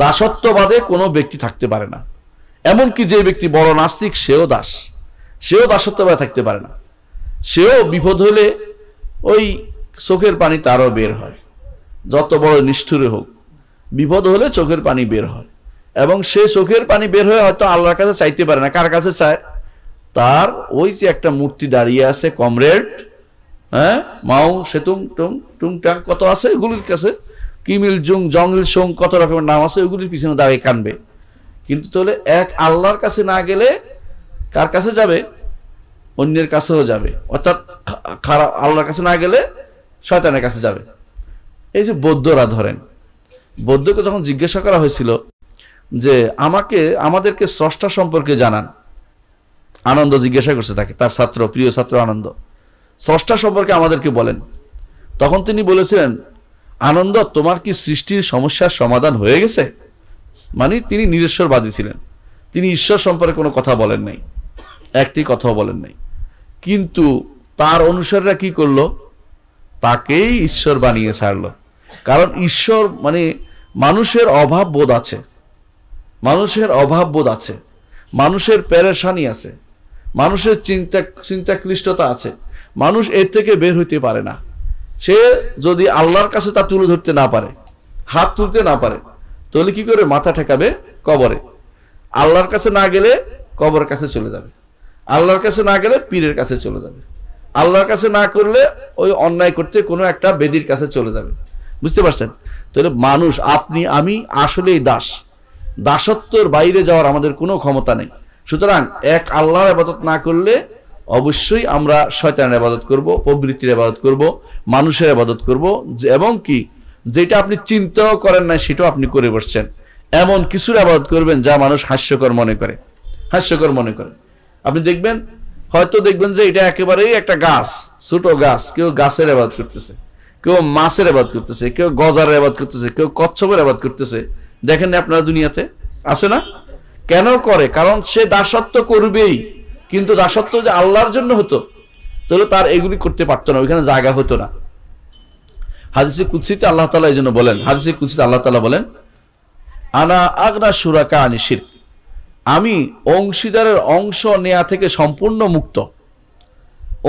দাসত্ববাদে কোনো ব্যক্তি থাকতে পারে না। এমনকি যে ব্যক্তি বড় নাস্তিক, সেও দাস, সেও দাসত্ববাদে থাকতে পারে না। সেও বিপদ হলে ওই চোখের পানি তারও বের হয়, যত বড় নিষ্ঠুরে হোক, বিপদ হলে চোখের পানি বের হয়। এবং সে চোখের পানি বের হয়ে হয়তো আল্লাহর কাছে চাইতে পারে না। কার কাছে চায়? তার ওই যে একটা মূর্তি দাঁড়িয়ে আছে, কমরেড, হ্যাঁ, মাও সেতুং টুং টুংটাং কত আছে, এগুলির কাছে, কিমিল জুং জঙ্গিল সোং কত রকমের নাম আছে, ওইগুলির পিছনে দাঁড়িয়ে কানবে। কিন্তু তাহলে এক আল্লাহর কাছে না গেলে কার কাছে যাবে? অন্যের কাছেও যাবে। অর্থাৎ খারাপ আল্লাহর কাছে না গেলে শয়তানের কাছে যাবে। এই যে বৌদ্ধরা ধরেন, বৌদ্ধকে যখন জিজ্ঞাসা করা হয়েছিল যে আমাদেরকে স্রষ্টা সম্পর্কে জানান, আনন্দ জিজ্ঞাসা করছে তাকে, তার ছাত্র, প্রিয় ছাত্র আনন্দ, স্রষ্টা সম্পর্কে আমাদেরকে বলেন। তখন তিনি বলেছিলেন, আনন্দ তোমার কি সৃষ্টির সমস্যার সমাধান হয়ে গেছে? মানে তিনি নিরেশ্বরবাদী ছিলেন, তিনি ঈশ্বর সম্পর্কে কোনো কথা বলেন নাই, একটি কথাও বলেন নাই। কিন্তু তার অনুসারীরা কি করলো? তাকেই ঈশ্বর বানিয়ে ছাড়লো। কারণ ঈশ্বর মানে মানুষের অভাব বোধ আছে, মানুষের অভাব বোধ আছে, মানুষের পেরেশানি আছে, মানুষের চিন্তাক্লিষ্টতা আছে। মানুষ এর থেকে বের হইতে পারে না। সে যদি আল্লাহর কাছে তা তুলে ধরতে না পারে, হাত তুলতে না পারে, তাহলে কি করে? মাথা ঠেকাবে কবরে। আল্লাহর কাছে না গেলে কবরের কাছে চলে যাবে, আল্লাহর কাছে না গেলে পীরের কাছে চলে যাবে, আল্লাহর কাছে না করলে ওই অন্যায় করতে কোনো একটা বেদির কাছে চলে যাবে। বুঝতে পারছেন? তাহলে মানুষ, আপনি আমি আসলেই দাস। দাসত্বের বাইরে যাওয়ার আমাদের কোনো ক্ষমতা নেই। সুতরাং এক আল্লাহর ইবাদত না করলে অবশ্যই আমরা শয়তানের ইবাদত করব, প্রবৃত্তির ইবাদত করব, মানুষের ইবাদত করব, এবং কি যেটা আপনি চিন্তাও করেন না সেটাও আপনি করে বসছেন, এমন কিছুর ইবাদত করবেন যা মানুষ হাস্যকর মনে করে, হাস্যকর মনে করে। আপনি দেখবেন, হয়তো দেখবেন যে এটা একেবারেই একটা গাছ, ছোট গাছ, কেউ গাছের ইবাদত করতেছে, কেউ মাছের ইবাদত করতেছে, কেউ গজারের ইবাদত করতেছে, কেউ কচ্ছপের ইবাদত করতেছে। দেখেন না আপনারা দুনিয়াতে আছে না? কেন করে? কারণ সে দাসত্ব করবেই। কিন্তু দাসত্ব যে আল্লাহর জন্য হতো, তাহলে তার এগুলি করতে পারতো না, ওইখানে জায়গা হতো না। হাদিসে কুদসিতে আল্লাহ তাআলা এই জন্য বলেন, হাদিসে কুদসিতে আল্লাহ তাআলা বলেন, আনা আগনা শুরাকা আনি শিরক, আমি অংশীদারের অংশ নেয়া থেকে সম্পূর্ণ মুক্ত,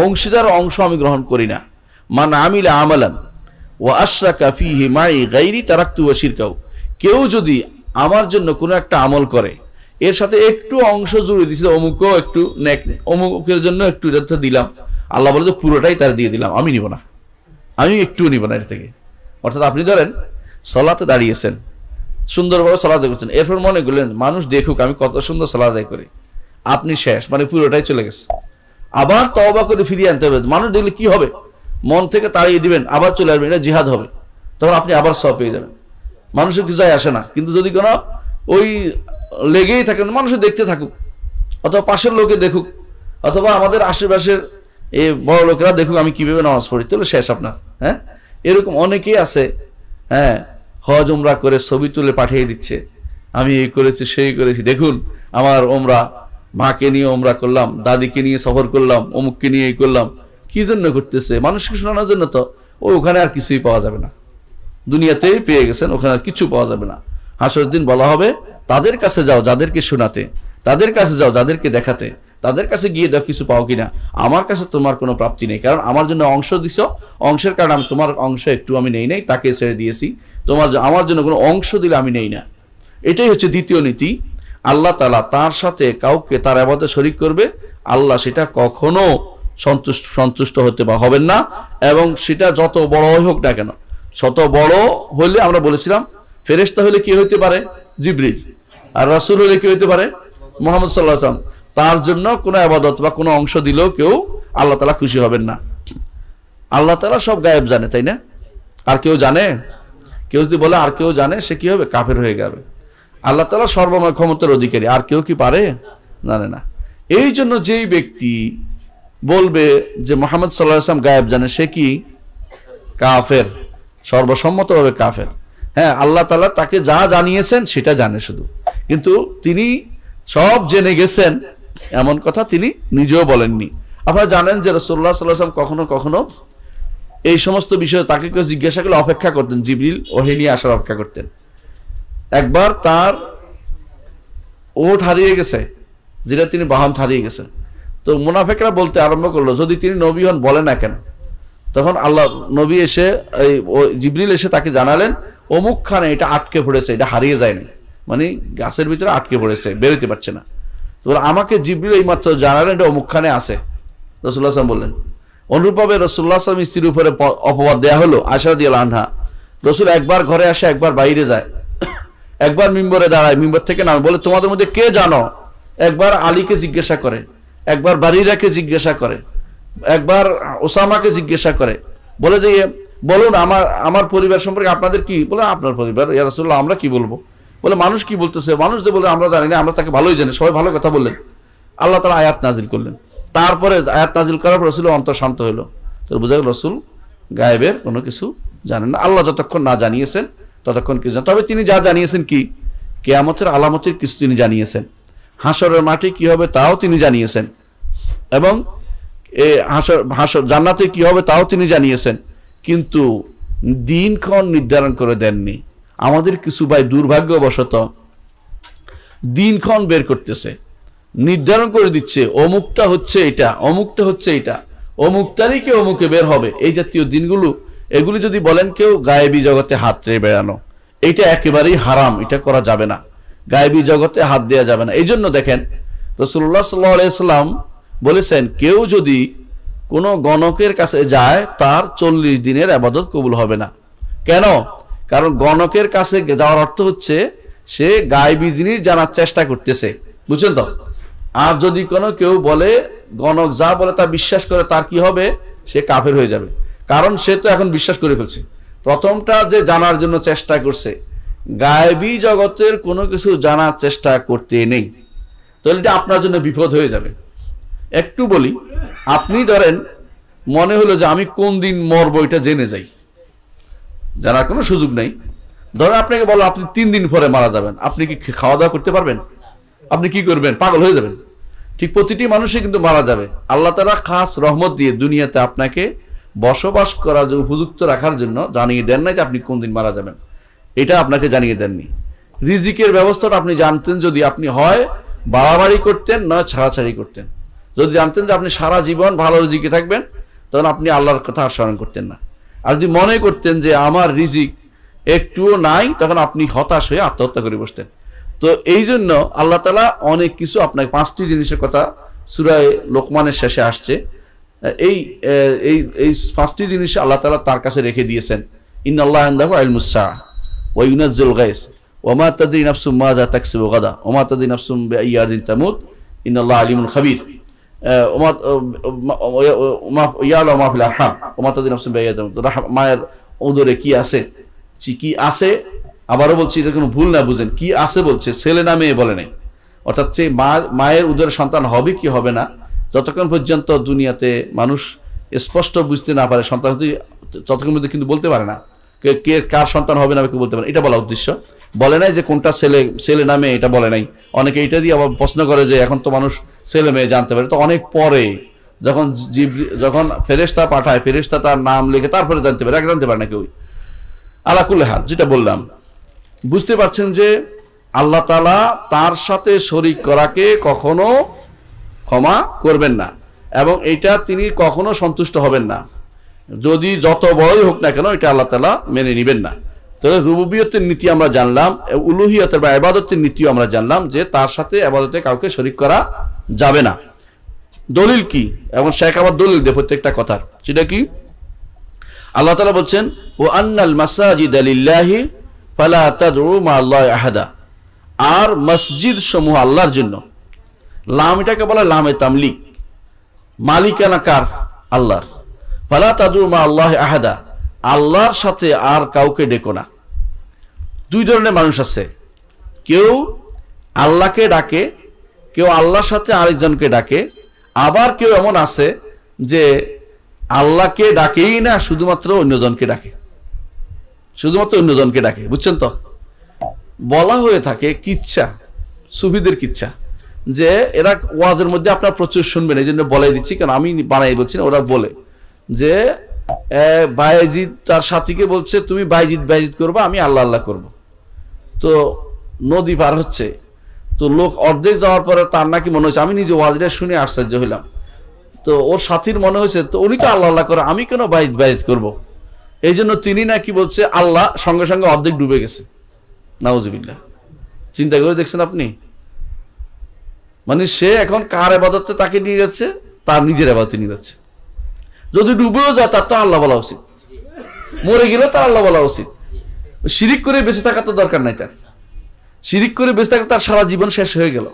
অংশীদার অংশ আমি গ্রহণ করি না। মান আমিলা আমালান ওয়া আশরাকা ফীহি মাই গায়রি তারাকতু ওয়া শিরকাহু, কেউ যদি আমার জন্য কোনো একটা আমল করে, এর সাথে একটু অংশ জুড়ে দিয়েছে, অমুকও একটু নেক, অমুকের জন্য একটু এটা দিলাম, আল্লাহ বলে যে পুরোটাই তার দিয়ে দিলাম, আমি নিব না, আমি একটু নিব না এর থেকে। অর্থাৎ আপনি ধরেন সালাতে দাঁড়িয়েছেন, সুন্দরভাবে সালাত আদায় করছেন, এরপর মনে করলেন মানুষ দেখুক আমি কত সুন্দর সালাত আদায় করি, আপনি শেষ, মানে পুরোটাই চলে গেছে। আবার তওবা করে ফিরিয়ে আনতে হবে। মানুষ দেখলে কি হবে? মন থেকে তাড়িয়ে দিবেন, আবার চলে আসবেন, এটা জিহাদ হবে। তখন আপনি আবার সওয়াব পেয়ে যাবেন। মানুষের কিছু যায় আসে না, কিন্তু যদি কোনো ওই লেগেই থাকে, মানুষের দেখতে থাকুক, অথবা পাশের লোকে দেখুক, অথবা আমাদের আশেপাশের এই বড় লোকেরা দেখুক আমি কিভাবে নামাজ পড়ি, তাহলে শেষ আপনার। হ্যাঁ, এরকম অনেকেই আছে, হ্যাঁ, হজ উমরা করে ছবি তুলে পাঠিয়ে দিচ্ছে, আমি এই করেছি সেই করেছি, দেখুন আমার ওমরা, মাকে নিয়ে ওমরা করলাম, দাদিকে নিয়ে সফর করলাম, অমুককে নিয়ে এই করলাম। কি জন্য করতেছে? মানুষকে শোনানোর জন্য। তো ওখানে আর কিছুই পাওয়া যাবে না, দুনিয়াতেই পেয়ে গেছেন, ওখানে আর কিছু পাওয়া যাবে না। হাসরের দিন বলা হবে তাদের কাছে যাও যাদেরকে শোনাতে, তাদের কাছে যাও যাদেরকে দেখাতে, তাদের কাছে গিয়ে দেখো কিছু পাও কিনা। আমার কাছে তোমার কোনো প্রাপ্তি নেই, কারণ আমার জন্য অংশ দিছ, অংশের কারণে আমি তোমার অংশ একটু আমি নেই নাই, তাকে ছেড়ে দিয়েছি। আমার জন্য কোনো অংশ দিলে আমি নেই না। এটাই হচ্ছে দ্বিতীয় নীতি। আল্লাহ তাআলা তার সাথে কাউকে তার ইবাদতে শরীক করবে, আল্লাহ সেটা কখনো সন্তুষ্ট হতে বা হবেন না। এবং সেটা যত বড় হোক না কেন, শত বড় হলে আমরা বলেছিলাম ফেরেশতা হলে কি হইতে পারে? জিবরিল। আর রাসূল হলে কি হইতে পারে? মুহাম্মদ সাল্লাল্লাহু আলাইহি ওয়াসাল্লাম। তার জন্য কোনো ইবাদত বা কোনো অংশ দিলেও কেউ আল্লাহ তাআলা খুশি হবেন না। আল্লাহ তাআলা সব গায়েব জানে, তাই না? আর কেউ জানে? কেউ যদি বলে আর কেউ জানে, সে কি হবে? কাফের হয়ে যাবে। আল্লাহ তাআলা সর্বময় ক্ষমতার অধিকারী, আর কেউ কি পারে? জানে না। এই জন্য যেই ব্যক্তি বলবে যে মুহাম্মদ সাল্লাল্লাহু আলাইহি ওয়াসাল্লাম গায়েব জানে, সে কি? কাফের, সর্বসম্মতভাবে কাফের। হ্যাঁ, আল্লাহ তাআলা তাকে যা জানিয়েছেন সেটা জানে শুধু, কিন্তু তিনি সব জেনে গেছেন এমন কথা তিনি নিজেও বলেননি। আপনারা জানেন যে রাসূলুল্লাহ সাল্লাল্লাহু আলাইহি ওয়াসাল্লাম কখনো কখনো এই সমস্ত বিষয়ে তাকে কেউ জিজ্ঞাসা করলে অপেক্ষা করতেন, জিবরিল ওহী নিয়ে আসার অপেক্ষা করতেন। একবার তার ওট হারিয়ে গেছে, যেটা তিনি বাহন হারিয়ে গেছে। তো মুনাফিকরা বলতে আরম্ভ করলো, যদি তিনি নবী হন বলে না কেন? তখন আল্লাহ নবী এসে জিবরিল এসে তাকে জানালেন অমুক খানে এটা আটকে পড়েছে, এটা হারিয়ে যায়নি, মানে গাছের ভিতরে আটকে পড়েছে, বেরোতে পারছে না। তো আমাকে জিবরিল এইমাত্র জানালেন এটা অমুক খানে আছে। রাসূলুল্লাহ সাল্লাল্লাহু আলাইহি ওয়াসাল্লাম বললেন। অনুরূপভাবে রাসূলুল্লাহ সাল্লাল্লাহু আলাইহি ওয়াসাল্লাম স্ত্রীর উপরে অপবাদ দেয়া হলো। আয়েশা রাদিয়াল্লাহু আনহা, রাসূল একবার ঘরে আসে, একবার বাইরে যায়, একবার মিম্বরে দাঁড়ায়, মিম্বর থেকে নামে, বলে তোমাদের মধ্যে কে জানো? একবার আলীকে জিজ্ঞাসা করে, একবার বারিরাকে জিজ্ঞাসা করে, একবার ওসামাকে জিজ্ঞাসা করে, বলে যে বলুন আমার পরিবার সম্পর্কে আপনাদের কি? বলে আপনার পরিবার, ইয়া রাসূলুল্লাহ আমরা কি বলবো? বলে মানুষ কি বলতেছে? মানুষ যে বলে আমরা জানি না, আমরা তাকে ভালোই জানি। সবাই ভালো কথা বললেন। আল্লাহ তাআলা আয়াত নাজিল করলেন। তারপরে আয়াত নাজিল করার পর রাসূলের অন্তর শান্ত হলো। তো বোঝা গেল রাসূল গায়েবের কোনো কিছু জানেন না। আল্লাহ যতক্ষণ না জানিয়েছেন ততক্ষণ কিছু জানেন। তবে তিনি যা জানিয়েছেন কি? কিয়ামতের আলামতের কিছু তিনি জানিয়েছেন, হাসরের মাঠে কি হবে তাও তিনি জানিয়েছেন, এবং জান্নাতে কি হবে তাও তিনি জানিয়েছেন, কিন্তু দিনক্ষণ নির্ধারণ করে দেননি। আমাদের কিছু ভাই দুর্ভাগ্যবশত দিনক্ষণ বের করতেছে, নির্ধারণ করে দিচ্ছে অমুকটা হচ্ছে এটা, অমুকটা হচ্ছে এটা, অমুক তারিখে অমুকে বের হবে, এই জাতীয় দিনগুলো। এগুলি যদি বলেন কেউ গায়েবী জগতে হাত রে বেড়ানো, এটা একেবারেই হারাম, এটা করা যাবে না, গায়েবী জগতে হাত দেওয়া যাবে না। এই জন্য দেখেন রাসূলুল্লাহ সাল্লাল্লাহু আলাইহি ওয়াসাল্লাম বলেছেন, কেউ যদি কোনো গণকের কাছে যায় তার 40 দিনের ইবাদত কবুল হবে না। কেন? কারণ গণকের কাছে যাওয়ার অর্থ হচ্ছে সে গায়েবী জিনিস জানার চেষ্টা করতেছে, বুঝছেন তো? আর যদি কোনো কেউ বলে, গণক যা বলে তা বিশ্বাস করে, তার কি হবে? সে কাফের হয়ে যাবে, কারণ সে তো এখন বিশ্বাস করে ফেলছে। প্রথমটা যে জানার জন্য চেষ্টা করছে, গায়েবী জগতের কোনো কিছু জানার চেষ্টা করতে নেই, তাহলে এটা আপনার জন্য বিপদ হয়ে যাবে। একটু বলি, আপনি ধরেন মনে হলো যে আমি কোন দিন মরবো এটা জেনে যাই, জানার কোনো সুযোগ নেই। ধরেন আপনাকে বলো আপনি 3 দিন পরে মারা যাবেন, আপনি কি খাওয়া দাওয়া করতে পারবেন? আপনি কি করবেন? পাগল হয়ে যাবেন। ঠিক প্রতিটি মানুষই কিন্তু মারা যাবে। আল্লাহ তাআলা খাস রহমত দিয়ে দুনিয়াতে আপনাকে বসবাস করার উপযুক্ত রাখার জন্য জানিয়ে দেন নাই যে আপনি কোন দিন মারা যাবেন, এটা আপনাকে জানিয়ে দেননি। রিজিকের ব্যবস্থাটা আপনি জানতেন, যদি আপনি হয় বাড়াবাড়ি করতেন, নয় ছাড়াছাড়ি করতেন। যদি জানতেন যে আপনি সারা জীবন ভালো রিজিকে থাকবেন, তখন আপনি আল্লাহর কথা আর স্মরণ করতেন না। আর যদি মনে করতেন যে আমার রিজিক একটুও নাই, তখন আপনি হতাশ হয়ে আত্মহত্যা করে বসতেন। তো এই জন্য আল্লাহ তাআলা অনেক কিছু আপনাকে 5টি জিনিসের কথা সূরা লোকমানের শেষে আসছে। এই এই এই 5টি জিনিস আল্লাহ তাআলা তার কাছে রেখে দিয়েছেন। ইন্নাল্লাহা ইনদাহু ইলমুস সাআহ ওয়া ইউনাজ্জিলুল গায়স ওয়া মা তাদরি নাফসুম মাযা তাকসিবু গাদা ওয়া মা তাদরি নাফসুম বিআইয়ি আরদিন তামুত ইন্নাল্লাহা আলিমুন খাবীর ওয়া মা ইয়ালামু মা ফিল আরহাম ওয়া মা তাদরি নাফসুম বিআইয়ি আরদিন তামুত। মায়ের উদরে কি আছে কি আছে, আবারও বলছি, এটা কোনো ভুল না বুঝেন, কি আছে বলছে, ছেলে না মেয়ে বলে নাই। অর্থাৎ সে মায়ের উদরে সন্তান হবে কি হবে না, যতক্ষণ পর্যন্ত দুনিয়াতে মানুষ স্পষ্ট বুঝতে না পারে সন্তান, ততক্ষণ মধ্যে কিন্তু বলতে পারে না কে কার সন্তান হবে না কেউ বলতে পারে, এটা বলা উদ্দেশ্য। বলে নাই যে কোনটা ছেলে না মেয়ে, এটা বলে নাই। অনেকে এটা দিয়ে আবার প্রশ্ন করে যে এখন তো মানুষ ছেলে মেয়ে জানতে পারে, তো অনেক পরে যখন ফেরেশতা পাঠায়, ফেরেশতা তার নাম লিখে তারপরে জানতে পারে, আগে জানতে পারে না কেউ। আলা কুল্লি হাল, যেটা বললাম, বুঝতে পারছেন যে আল্লাহ তাআলা তার সাথে শরীক করাকে কখনো ক্ষমা করবেন না, এবং এটা তিনি কখনো সন্তুষ্ট হবেন না। যদি যত বড়ই হোক না কেন, এটা আল্লাহ তাআলা মেনে নেবেন না। তাহলে রুবুবিয়তের নীতি আমরা জানলাম, উলুহিয়তের বা ইবাদতের নীতিও আমরা জানলাম যে তার সাথে ইবাদতে কাউকে শরীক করা যাবে না। দলিল কি? এবং শেখ আবার দলিল দেয় প্রত্যেকটা কথার, সেটা কি? আল্লাহ তাআলা বলছেন, ও আন্নাল মাসাজিদা লিল্লাহি ফালা তাদউ মা আল্লাহি আহাদা। আর মসজিদ সমূহ আল্লাহর জন্য। লাম এটাকে বলে লামে তামলিক, মালিকানা কার? আল্লাহর। ফালা তাদউ মা আল্লাহি আহাদা, আল্লাহর সাথে আর কাউকে ডেকো না। দুই ধরনের মানুষ আছে, কেউ আল্লাহকে ডাকে, কেউ আল্লাহর সাথে আরেকজনকে ডাকে। আবার কেউ এমন আছে যে আল্লাহকে ডাকেই না, শুধুমাত্র অন্যজনকে ডাকে, শুধুমাত্র অন্যজনকে ডাকে। বুঝছেন তো? বলা হয়ে থাকে কিচ্ছা, সুফিদের কিচ্ছা, যে এরা ওয়াজের মধ্যে আপনার প্রচুর শুনবেন, এই জন্য বলাই দিচ্ছি, কারণ আমি বানাই বলছি না, ওরা বলে যে বায়েজিদ তার সাথীকে বলছে তুমি বাইজিদ করবা, আমি আল্লাহ আল্লাহ করব। তো নদী পার হচ্ছে, তো লোক অর্ধেক যাওয়ার পরে তার নাকি মনে হয়েছে, আমি নিজে ওয়াজটা শুনে আশ্চর্য হইলাম, তো ওর সাথীর মনে হয়েছে তো উনি তো আল্লাহ আল্লাহ করে, আমি কেন বাইজিদ করব। এই জন্য তিনি নাকি বলছে আল্লাহ, সঙ্গে সঙ্গে অর্ধেক ডুবে গেছে। নাউজুবিল্লাহ। চিন্তা করে দেখছেন আপনি? মানে সে এখন কার ইবাদতে তাকে নিয়ে যাচ্ছে? তার নিজের ইবাদতে নিয়ে যাচ্ছে। যদি ডুবেও যায় তার তো আল্লাহ বলা উচিত, মরে গেলেও তার আল্লাহ বলা উচিত। শিরিক করে বেঁচে থাকার তো দরকার নাই তার, শিরিক করে বেঁচে থাকলে তার সারা জীবন শেষ হয়ে গেল।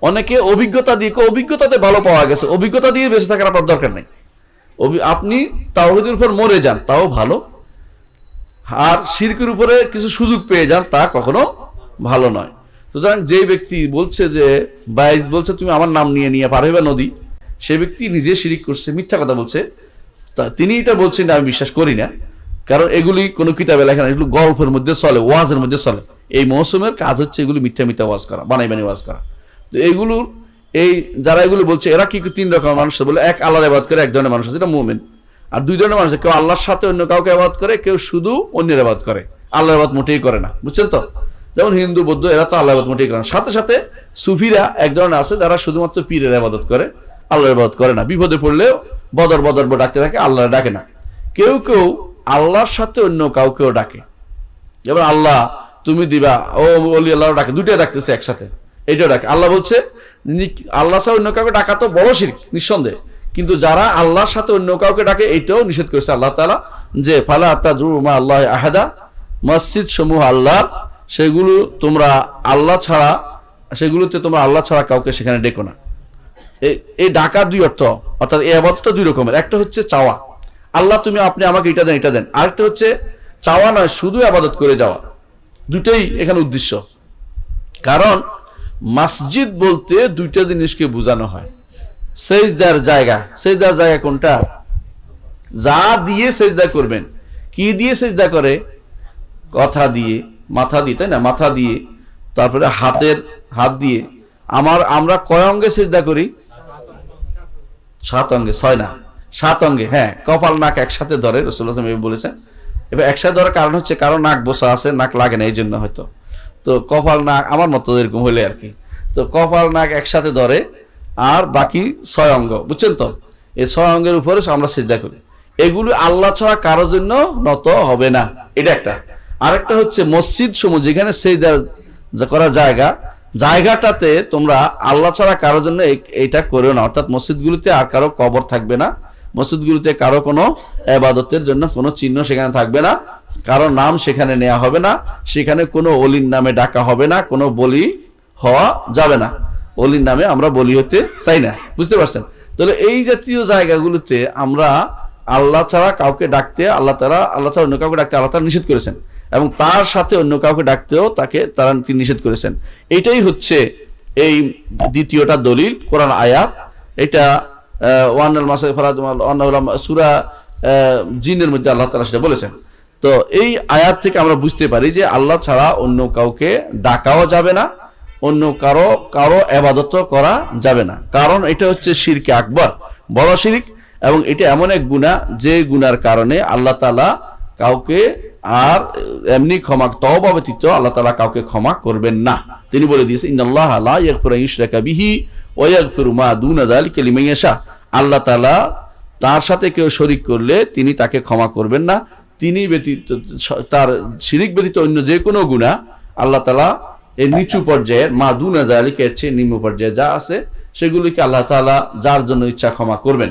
অনেকে অভিজ্ঞতা দিয়ে, অভিজ্ঞতাতে ভালো পাওয়া গেছে, অভিজ্ঞতা দিয়ে বেঁচে থাকার আপনার দরকার নাই। আপনি তাওহীদের উপর মরে যান, তাও ভালো। আর শিরকের উপরে কিছু সুযোগ পেয়ে যান, তা কখনো ভালো নয়। সুতরাং যে ব্যক্তি বলছে যে বাইজ বলছে তুমি আমার নাম নিয়ে নিয়ে পার হইবা নদী, সে ব্যক্তি নিজে শিরিক করছে, মিথ্যা কথা বলছে। তা তিনি এটা বলছেন না, আমি বিশ্বাস করি না, কারণ এগুলি কোনো কিতাবে লেখা না, এগুলো গল্পের মধ্যে চলে, ওয়াজের মধ্যে চলে। এই মৌসুমের কাজ হচ্ছে এগুলি মিথ্যা মিথ্যা ওয়াজ করা, বানাই ওয়াজ করা। তো এইগুলোর যারা এগুলো বলছে, এরা কি তিন রকমের মানুষ বলে, এক আল্লাহর ইবাদত করে, এক ধরনের মানুষ আছে এটা মুমিন। আর দুই ধরনের মানুষ, কেউ আল্লাহর সাথে অন্য কাউকে ইবাদত করে, কেউ শুধু অন্যের ইবাদত করে, আল্লাহর ইবাদত মোটেই করে না। বুঝছেন তো? যেমন হিন্দু বৌদ্ধ, এরা তো আল্লাহর ইবাদত মোটেই করে না। সাথে সাথে সুফিরা এক ধরনের আছে, যারা শুধুমাত্র পীরের ইবাদত করে, আল্লাহর ইবাদত করে না। বিপদে পড়লেও বদর ডাকতে থাকে, আল্লাহ ডাকে না। কেউ কেউ আল্লাহর সাথে অন্য কাউকেও ডাকে, যেমন আল্লাহ তুমি দিবা, ও বলি আল্লাহ ডাকে, দুইটা ডাকতেছে একসাথে, এইটাও ডাকে। আল্লাহ বলছে আল্লাহ সাথে অন্য কাউকে ডাকা তো বড় শিরক নিঃসন্দেহে, কিন্তু যারা আল্লাহর সাথে অন্য কাউকে ডাকে এইটাও নিষেধ করেছে আল্লাহ তাআলা, যে ফালা তাদউ মা আল্লাহি আহাদা, মসজিদ সমূহ আল্লাহর, সেগুলো তোমরা আল্লাহ ছাড়া, সেগুলোতে তোমরা আল্লাহ ছাড়া কাউকে সেখানে ডেকো না। এই ডাকার দুই অর্থ, অর্থাৎ এই ইবাদতটা দুই রকমের। একটা হচ্ছে চাওয়া, আল্লাহ তুমি আপনি আমাকে এটা দেন এটা দেন। আরেকটা হচ্ছে চাওয়া নয়, শুধু ইবাদত করে যাওয়া। দুটেই এখানে উদ্দেশ্য। কারণ মসজিদ বলতে দুইটা জিনিসকে বোঝানো হয়। সেজদার জায়গা, সেজদার জায়গা কোনটা? যা দিয়ে সেজদা করবেন। কি দিয়ে সেজদা করে? কথা দিয়ে, মাথা দিয়ে, তাই না? মাথা দিয়ে, তারপরে হাত দিয়ে। আমরা কয় অঙ্গে সেজদা করি? 7 অঙ্গে, 6 না, 7 অঙ্গে। হ্যাঁ, কপাল নাক একসাথে ধরে, রাসূলুল্লাহ সাল্লাল্লাহু আলাইহি ওয়াসাল্লাম বলেছেন। এবার একসাথে ধরার কারণ হচ্ছে কারো নাক বসা আছে, নাক লাগে না, এই জন্য হয়তো। তো কপাল নাক আমার মতো এরকম হলে আর কি। তো কপাল নাক একসাথে ধরে, আর বাকি 6 অঙ্গ। বুঝছেন তো? এই 6 অঙ্গের উপরে আমরা সিজদা করি। এগুলো আল্লাহ ছাড়া কারোর জন্য নত হবে না, এটা একটা। আরেকটা হচ্ছে মসজিদ সমূহ, যেখানে সিজদা করার জায়গাটাতে তোমরা আল্লাহ ছাড়া কারোর জন্য এটা করো না। অর্থাৎ মসজিদগুলোতে আর কারো কবর থাকবে না, মসজিদগুলোতে কারো কোনো ইবাদতের জন্য কোনো চিহ্ন সেখানে থাকবে না, কারো নাম সেখানে নেওয়া হবে না, সেখানে কোনো অলির নামে ডাকা হবে না, কোনো বলি হওয়া যাবে না। অলির নামে আমরা বলি হতে চাই না। বুঝতে পারছেন? তাহলে এই জাতীয় জায়গাগুলোতে আমরা আল্লাহ ছাড়া কাউকে ডাকতে, আল্লাহ ছাড়া অন্য কাউকে ডাকতে আল্লাহ তাআলা নিষেধ করেছেন। এবং তার সাথে অন্য কাউকে ডাকতেও তিনি নিষেধ করেছেন। এটাই হচ্ছে এই দ্বিতীয়টা দলিল, কোরআন আয়াত। এটা সূরা জিনের মধ্যে আল্লাহ তাআলা সেটা বলেছেন। তো এই আয়াত থেকে আমরা বুঝতে পারি যে আল্লাহ ছাড়া অন্য কাউকে ডাকাও যাবে না, অন্য কারো ইবাদত করা যাবে না, কারণ এটা হচ্ছে শিরকে আকবর, বড় শিরক। এবং এটা এমন এক গুনাহ যে গুনার কারণে আল্লাহ তাআলা কাউকে আর এমনি ক্ষমা, তওবা ব্যতীত আল্লাহ তাআলা কাউকে ক্ষমা করবেন না। তিনি বলে দিয়েছেন ইন্নাল্লাহা লা ইয়াগফিরু আন ইউশরাকা বিহি ওয়া ইয়াগফিরু মা দুনা যালিকা লিমান ইয়াশা। আল্লাহ তাআলা তার সাথে কেউ শরীক করলে তিনি তাকে ক্ষমা করবেন না। তিনি ব্যতীত, তার শিরিক ব্যতীত অন্য যে কোনো গুনাহ আল্লাহ তাআলা এই নিচু পর্যায়ের, মা দুনা যালিকা, এর চেয়ে নিম্ন পর্যায়ে যা আছে সেগুলিকে আল্লাহ তাআলা যার জন্য ইচ্ছা ক্ষমা করবেন।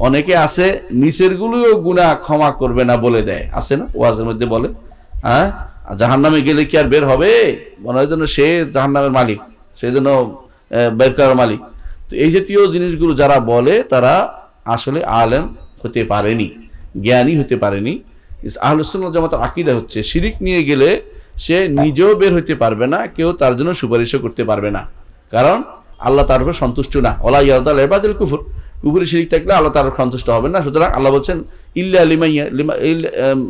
অনেকে আছে নিচের গুলোও গুনাহ ক্ষমা করবে না বলে দেয়, আছে না, ওয়াজের মধ্যে বলে, হ্যাঁ জাহান্নামে গেলে কি আর বের হবে, মনে হয় যেন সে জাহান্নামের মালিক, সেই জন্য বের করার মালিক। তো এই জাতীয় জিনিসগুলো যারা বলে তারা আসলে আলেম হতে পারেনি, জ্ঞানী হতে পারেনি। আহলুস সুন্নাহ ওয়াল জামাতের আকীদা হচ্ছে শিরিক নিয়ে গেলে সে নিজেও বের হইতে পারবে না, কেউ তার জন্য সুপারিশও করতে পারবে না, কারণ আল্লাহ তার উপর সন্তুষ্ট না। ওয়ালা ইয়ারদা লিবাদিল কুফর, কুফরি শিরিক থাকলে আল্লাহ তার সন্তুষ্ট হবেন না। সুতরাং আল্লাহ বলছেন ইল্লা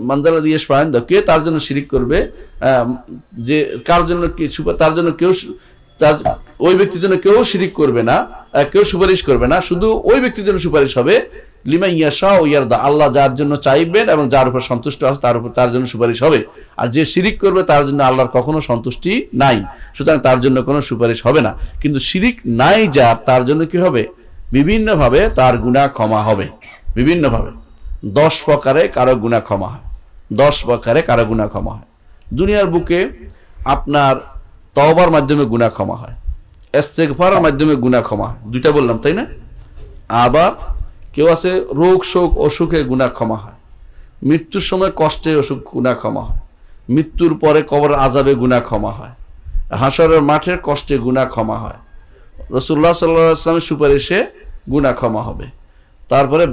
মানজালা দিয়ে কে তার জন্য শিরিক করবে, যে কার জন্য তার জন্য কেউ, তার ওই ব্যক্তির জন্য কেউ শিরিক করবে না, কেউ সুপারিশ করবে না, শুধু ওই ব্যক্তির জন্য সুপারিশ হবে। লিমান ইয়াশা ও ইয়ারদা, আল্লাহ যার জন্য চাইবেন এবং যার উপর সন্তুষ্ট আছে তার উপর, তার জন্য সুপারিশ হবে। আর যে শিরিক করবে তার জন্য আল্লাহর কখনো সন্তুষ্টি নাই, সুতরাং তার জন্য কোনো সুপারিশ হবে না। কিন্তু শিরিক নাই যার, তার জন্য কি হবে, বিভিন্নভাবে তার গুনাহ ক্ষমা হবে, বিভিন্নভাবে 10 প্রকারে কারো গুনাহ ক্ষমা হয়, 10 প্রকারে কারো গুনাহ ক্ষমা হয়। দুনিয়ার বুকে আপনার তওবার মাধ্যমে গুনাহ ক্ষমা হয়, ইস্তেগফারের মাধ্যমে গুনাহ ক্ষমা হয়, দুইটা বললাম তাই না। আবার কেউ আছে রোগ শোক অসুখে গুনাহ ক্ষমা হয়, মৃত্যুর সময় কষ্টে অসুখ গুনাহ ক্ষমা হয়, মৃত্যুর পরে কবর আযাবে গুনাহ ক্ষমা হয়, হাসরের মাঠের কষ্টে গুনাহ ক্ষমা হয়, রাসূলুল্লাহ সাল্লাল্লাহু আলাইহি ওয়াসাল্লামের সুপারিশে গুনাহ ক্ষমা হবে। তারপরে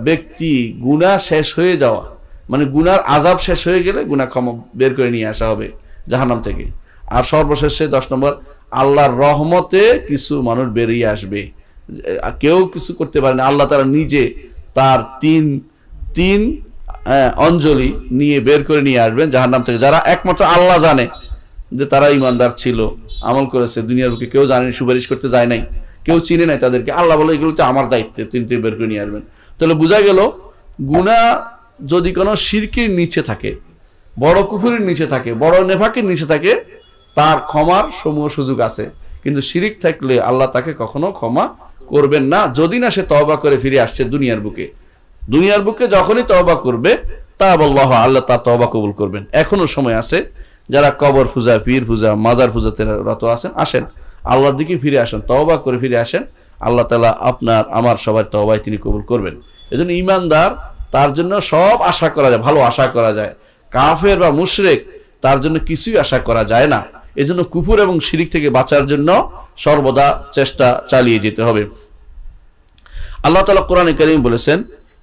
ব্যক্তি গুনাহ শেষ হয়ে যাওয়া, মানে গুনার আযাব শেষ হয়ে গেলে গুনাহ ক্ষমা বের করে নিয়ে আসা হবে জাহান্নাম থেকে। আর সর্বশেষে 10 নম্বর, আল্লাহর রহমতে কিছু মানুষ বেরিয়ে আসবে, কেউ কিছু করতে পারে না, আল্লাহ তাআলা নিজে তার তিন অঞ্জলি নিয়ে বের করে নিয়ে আসবেন জাহান্নাম থেকে, যারা একমাত্র আল্লাহ জানে যে তারা ঈমানদার ছিল, আমল করেছে, দুনিয়ার বুকে কেউ জানেনি, সুপারিশ করতে যায় নাই, কেউ চিনে নাই তাদেরকে, আল্লাহ বলে এগুলো তো আমার দায়িত্বে, তিনি বের করে নিয়ে আসবেন। তাহলে বোঝা গেল গুনাহ যদি কোনো শিরকের নিচে থাকে, বড় কুফরের নিচে থাকে, বড় নেফাকের নিচে থাকে, তার ক্ষমার সমূহ সুযোগ আছে। কিন্তু শিরিক থাকলে আল্লাহ তাকে কখনো ক্ষমা করবেন না, যদি না সে তওবা করে ফিরে আসছে দুনিয়ার বুকে। দুনিয়ার বুকে যখনই তওবা করবে তাআবাল্লাহু, আল্লাহ তার তওবা কবুল করবেন। এখনো সময় আছে, যারা কবর পূজা, পীর পূজা, মাজার পূজাতে রত আছেন, আসেন আল্লাহর দিকে ফিরে আসেন, তওবা করে ফিরে আসেন, আল্লাহ তাআলা আপনার আমার সবার তওবায় তিনি কবুল করবেন। এজন্য ঈমানদার, তার জন্য সব আশা করা যায়, ভালো আশা করা যায়। কাফের বা মুশরিক তার জন্য কিছুই আশা করা যায় না। এজন্য কুফর এবং শিরিক থেকে বাঁচার জন্য সর্বদা চেষ্টা চালিয়ে যেতে হবে। আল্লাহ তাআলা কোরআনে কারীম বলেছেন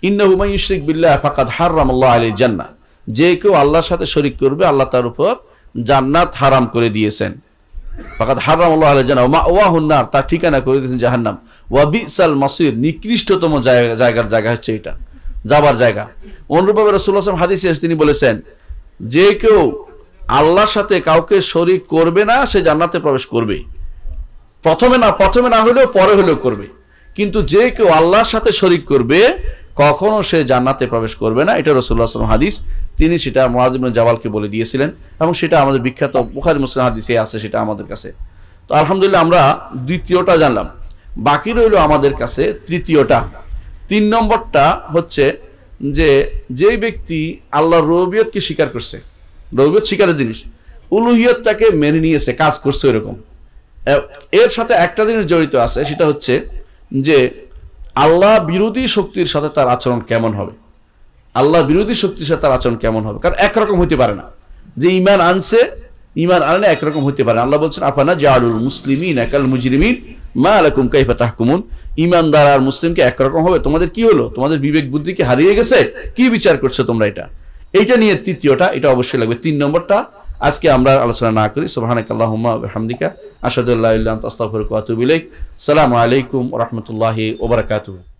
ইন্নাহু মান ইউশরিক বিল্লাহি ফাকাদ হারামাল্লাহু আলাইহিল জান্নাহ, যে কেউ আল্লাহর সাথে শরীক করবে আল্লাহ তার উপর জান্নাত হারাম করে দিয়েছেন। ফাকাদ হারামাল্লাহু আলাইহিল জান্নাহ ওয়া মাওয়াহুন নার, তার ঠিকানা করে দিয়েছেন জাহান্নাম। ওয়া বিসাল মাসির, নিকৃষ্টতম জায়গা হচ্ছে এটা, যাবার জায়গা। অনুরূপভাবে রাসূলুল্লাহ সাল্লাল্লাহু আলাইহি ওয়াসাল্লাম হাদিসে তিনি বলেছেন যে কেউ আল্লাহর সাথে কাউকে শরীক করবে না সে জান্নাতে প্রবেশ করবে, প্রথমে না হলেও পরে হলেও করবে। কিন্তু যে কেউ আল্লাহর সাথে শরীক করবে কখনো সে জান্নাতে প্রবেশ করবে না। এটা রাসূলুল্লাহ সাল্লাল্লাহু আলাইহি ওয়াসাল্লাম হাদিস, তিনি সেটা মুআয ইবনে জাবালকে বলে দিয়েছিলেন এবং সেটা আমাদের বিখ্যাত বুখারী মুসলিম হাদিসে আছে, সেটা আমাদের কাছে। তো আলহামদুলিল্লাহ আমরা দ্বিতীয়টা জানলাম, বাকি রইল আমাদের কাছে তৃতীয়টা। 3 নম্বরটা হচ্ছে যে ব্যক্তি আল্লাহর রুবুবিয়তকে স্বীকার করছে, রুবুবিয়ত স্বীকারের জিনিস, উলুহিয়তটাকে মেনে নিয়েছে, কাজ করছে এরকম। এর সাথে একটা জিনিস জড়িত আছে, সেটা হচ্ছে যে আল্লাহ বিরোধী শক্তির সাথে তার আচরণ কেমন হবে, আল্লাহ বিরোধী শক্তির সাথে তার আচরণ কেমন হবে। কারণ একরকম হইতে পারে না, যে ঈমান আনছে ঈমান আনে একরকম হইতে পারে। আল্লাহ বলছেন আফানা জাআলুল মুসলিমিনা কাল মুজরিমিন মা লাকুম কাইফা তাহকুমুন, ঈমানদার আর মুসলিমকে একরকম হবে, তোমাদের কি হলো, তোমাদের বিবেক বুদ্ধি কি হারিয়ে গেছে, কি বিচার করছো তোমরা এটা। এইটা নিয়ে তৃতীয়টা, এটা অবশ্যই লাগবে। 3 নম্বরটা আজকে আমরা আলোচনা না করি। সুবহানাকাল্লাহুম্মা ওয়া বিহামদিকা আশহাদু আল্লা ইলাহা ইল্লা আনতা আস্তাগফিরুকা ওয়া আতুবু ইলাইক। আসসালামু আলাইকুম ওয়া রাহমাতুল্লাহি ওয়া বারাকাতুহু।